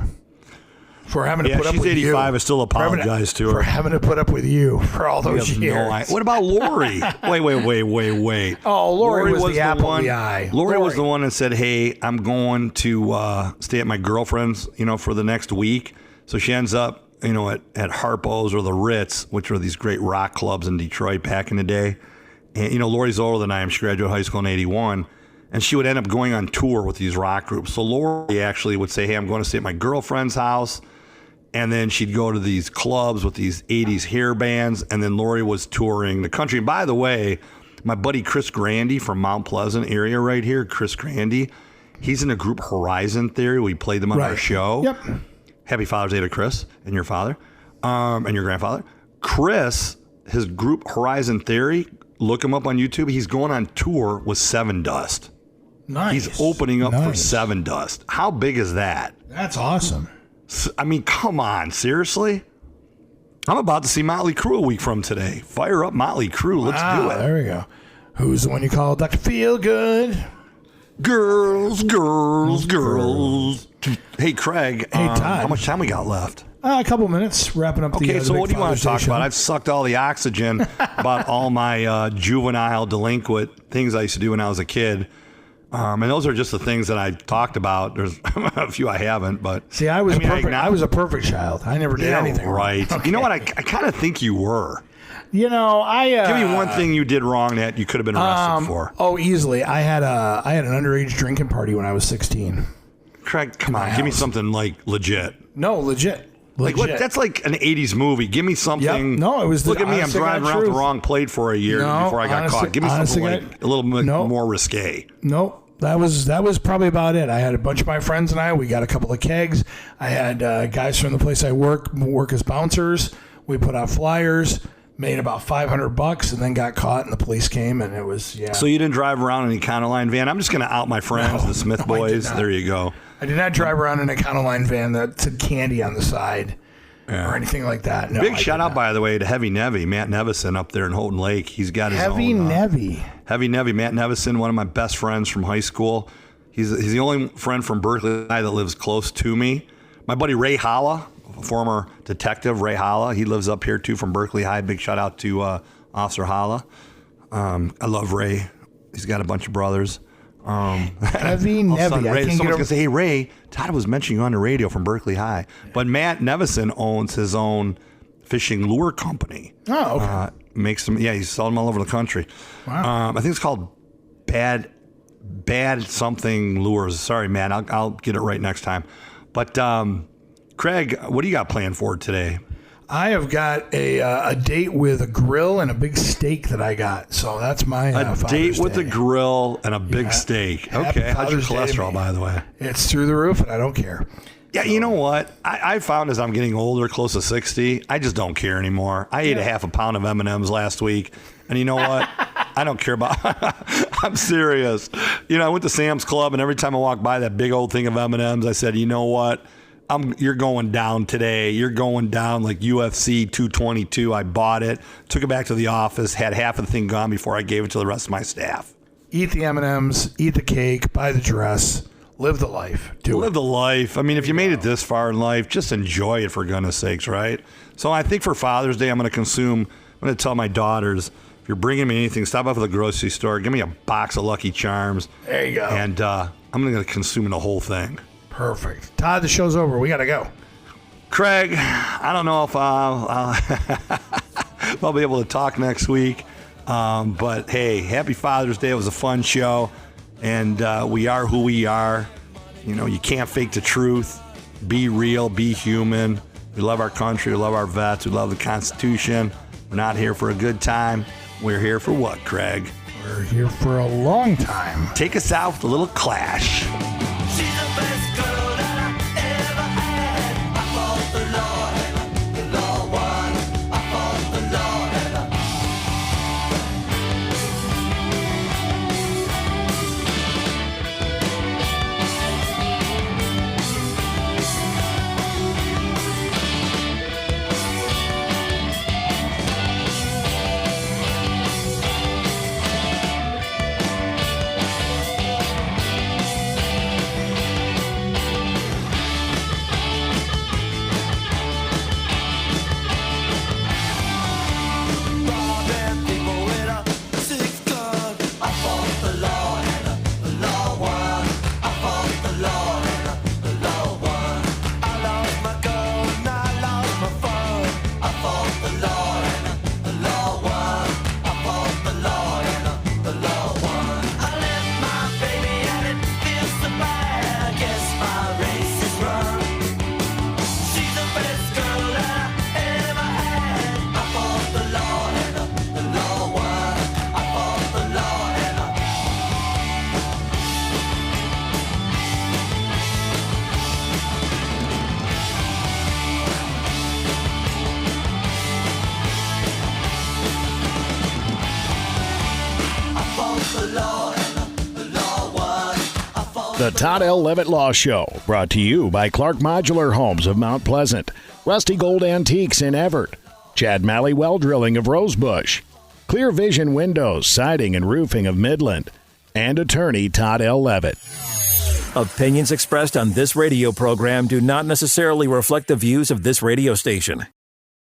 [SPEAKER 5] for having to put up with you.
[SPEAKER 4] She's 85. I still apologize to her
[SPEAKER 5] for having to put up with you for all those years.
[SPEAKER 4] What about Lori? Wait.
[SPEAKER 5] Oh, Lori was the apple
[SPEAKER 4] one,
[SPEAKER 5] of the eye.
[SPEAKER 4] Lori was the one that said, "Hey, I'm going to stay at my girlfriend's, for the next week." So she ends up, at Harpo's or the Ritz, which were these great rock clubs in Detroit back in the day. And, Lori's older than I am. She graduated high school in 81. And she would end up going on tour with these rock groups. So Lori actually would say, hey, I'm going to stay at my girlfriend's house. And then she'd go to these clubs with these 80s hair bands. And then Lori was touring the country. And by the way, my buddy Chris Grandy from Mount Pleasant area right here, Chris Grandy, he's in a group Horizon Theory. We played them on our show.
[SPEAKER 5] Yep.
[SPEAKER 4] Happy Father's Day to Chris and your father and your grandfather. Chris, his group Horizon Theory, look him up on YouTube. He's going on tour with Seven Dust.
[SPEAKER 5] Nice.
[SPEAKER 4] He's opening up for Seven Dust. How big is that?
[SPEAKER 5] That's awesome.
[SPEAKER 4] I mean, come on, seriously? I'm about to see Motley Crue a week from today. Fire up Motley Crue. Let's do it.
[SPEAKER 5] There we go. Who's the one you call Dr. Feelgood?
[SPEAKER 4] Girls. Hey, Craig.
[SPEAKER 5] Hey, Todd.
[SPEAKER 4] How much time we got left?
[SPEAKER 5] A couple minutes, wrapping up the
[SPEAKER 4] Okay, so
[SPEAKER 5] big
[SPEAKER 4] what do you want
[SPEAKER 5] Father's
[SPEAKER 4] to talk
[SPEAKER 5] Day
[SPEAKER 4] about?
[SPEAKER 5] show.
[SPEAKER 4] I've sucked all the oxygen about all my juvenile delinquent things I used to do when I was a kid. And those are just the things that I talked about. There's a few I haven't, but...
[SPEAKER 5] See, I was a perfect child. I never did anything
[SPEAKER 4] right.
[SPEAKER 5] wrong.
[SPEAKER 4] You know what? I kind of think you were.
[SPEAKER 5] Give
[SPEAKER 4] me one thing you did wrong that you could have been arrested for.
[SPEAKER 5] Oh, easily. I had an underage drinking party when I was 16.
[SPEAKER 4] Craig, come on. Give me something like legit.
[SPEAKER 5] No, legit.
[SPEAKER 4] Like what? That's like an 80s movie. Give me something.
[SPEAKER 5] Yep. No, it was.
[SPEAKER 4] Look at me. I'm driving around with the wrong plate for a year before I got caught. Give me something like a little bit more risque.
[SPEAKER 5] Nope. That was probably about it. I had a bunch of my friends and I. We got a couple of kegs. I had guys from the place I work as bouncers. We put out flyers. Made about $500 and then got caught and the police came and it was
[SPEAKER 4] So you didn't drive around in an Econoline van? I'm just going to out my friends, the Smith boys. There you go.
[SPEAKER 5] I did not drive around in an Econoline van that said candy on the side or anything like that. No,
[SPEAKER 4] Big shout out, by the way, to Heavy Nevy, Matt Nevison up there in Houghton Lake. He's got his
[SPEAKER 5] Heavy
[SPEAKER 4] own.
[SPEAKER 5] Nevy,
[SPEAKER 4] Matt Nevison, one of my best friends from high school. He's the only friend from Berkeley that lives close to me. My buddy Ray Holla, former detective Ray Holla, he lives up here too from Berkeley High. Big shout out to Officer Holla. I love Ray. He's got a bunch of brothers.
[SPEAKER 5] Heavy Nevy.
[SPEAKER 4] Someone's going to say, hey, Ray, Todd was mentioning you on the radio from Berkeley High. But Matt Nevison owns his own fishing lure company.
[SPEAKER 5] Oh, okay.
[SPEAKER 4] Makes them, he's selling them all over the country.
[SPEAKER 5] Wow.
[SPEAKER 4] I think it's called Bad something lures. Sorry, Matt. I'll get it right next time. But Craig, what do you got planned for today?
[SPEAKER 5] I have got a date with a grill and a big steak that I got. So that's my
[SPEAKER 4] a date with a grill and a big steak. Okay. How's your cholesterol, by the way?
[SPEAKER 5] It's through the roof, and I don't care.
[SPEAKER 4] Yeah, you know what? I found as I'm getting older, close to 60, I just don't care anymore. I ate a half a pound of M&Ms last week, and you know what? I don't care about. I'm serious. I went to Sam's Club, and every time I walked by that big old thing of M&Ms, I said, you know what? You're going down today. You're going down like UFC 222. I bought it, took it back to the office, had half of the thing gone before I gave it to the rest of my staff.
[SPEAKER 5] Eat the M&Ms, eat the cake, buy the dress, live the life.
[SPEAKER 4] Live the life. I mean, if you made it this far in life, just enjoy it, for goodness sakes, right? So I think for Father's Day, I'm going to tell my daughters, if you're bringing me anything, stop off at the grocery store, give me a box of Lucky Charms.
[SPEAKER 5] There you go.
[SPEAKER 4] And I'm going to consume the whole thing.
[SPEAKER 5] Perfect. Todd, the show's over. We got to go.
[SPEAKER 4] Craig, I don't know if I'll be able to talk next week. But hey, happy Father's Day. It was a fun show. And we are who we are. You can't fake the truth. Be real. Be human. We love our country. We love our vets. We love the Constitution. We're not here for a good time. We're here for what, Craig?
[SPEAKER 5] We're here for a long time.
[SPEAKER 4] Take us out with a little Clash.
[SPEAKER 7] She's the best girl that I ever had. I fought the law and the law won. I fought the law and
[SPEAKER 9] The Todd L. Levitt Law Show, brought to you by Clark Modular Homes of Mount Pleasant, Rusty Gold Antiques in Everett, Chad Malley Well Drilling of Rosebush, Clear Vision Windows, Siding and Roofing of Midland, and attorney Todd L. Levitt.
[SPEAKER 1] Opinions expressed on this radio program do not necessarily reflect the views of this radio station.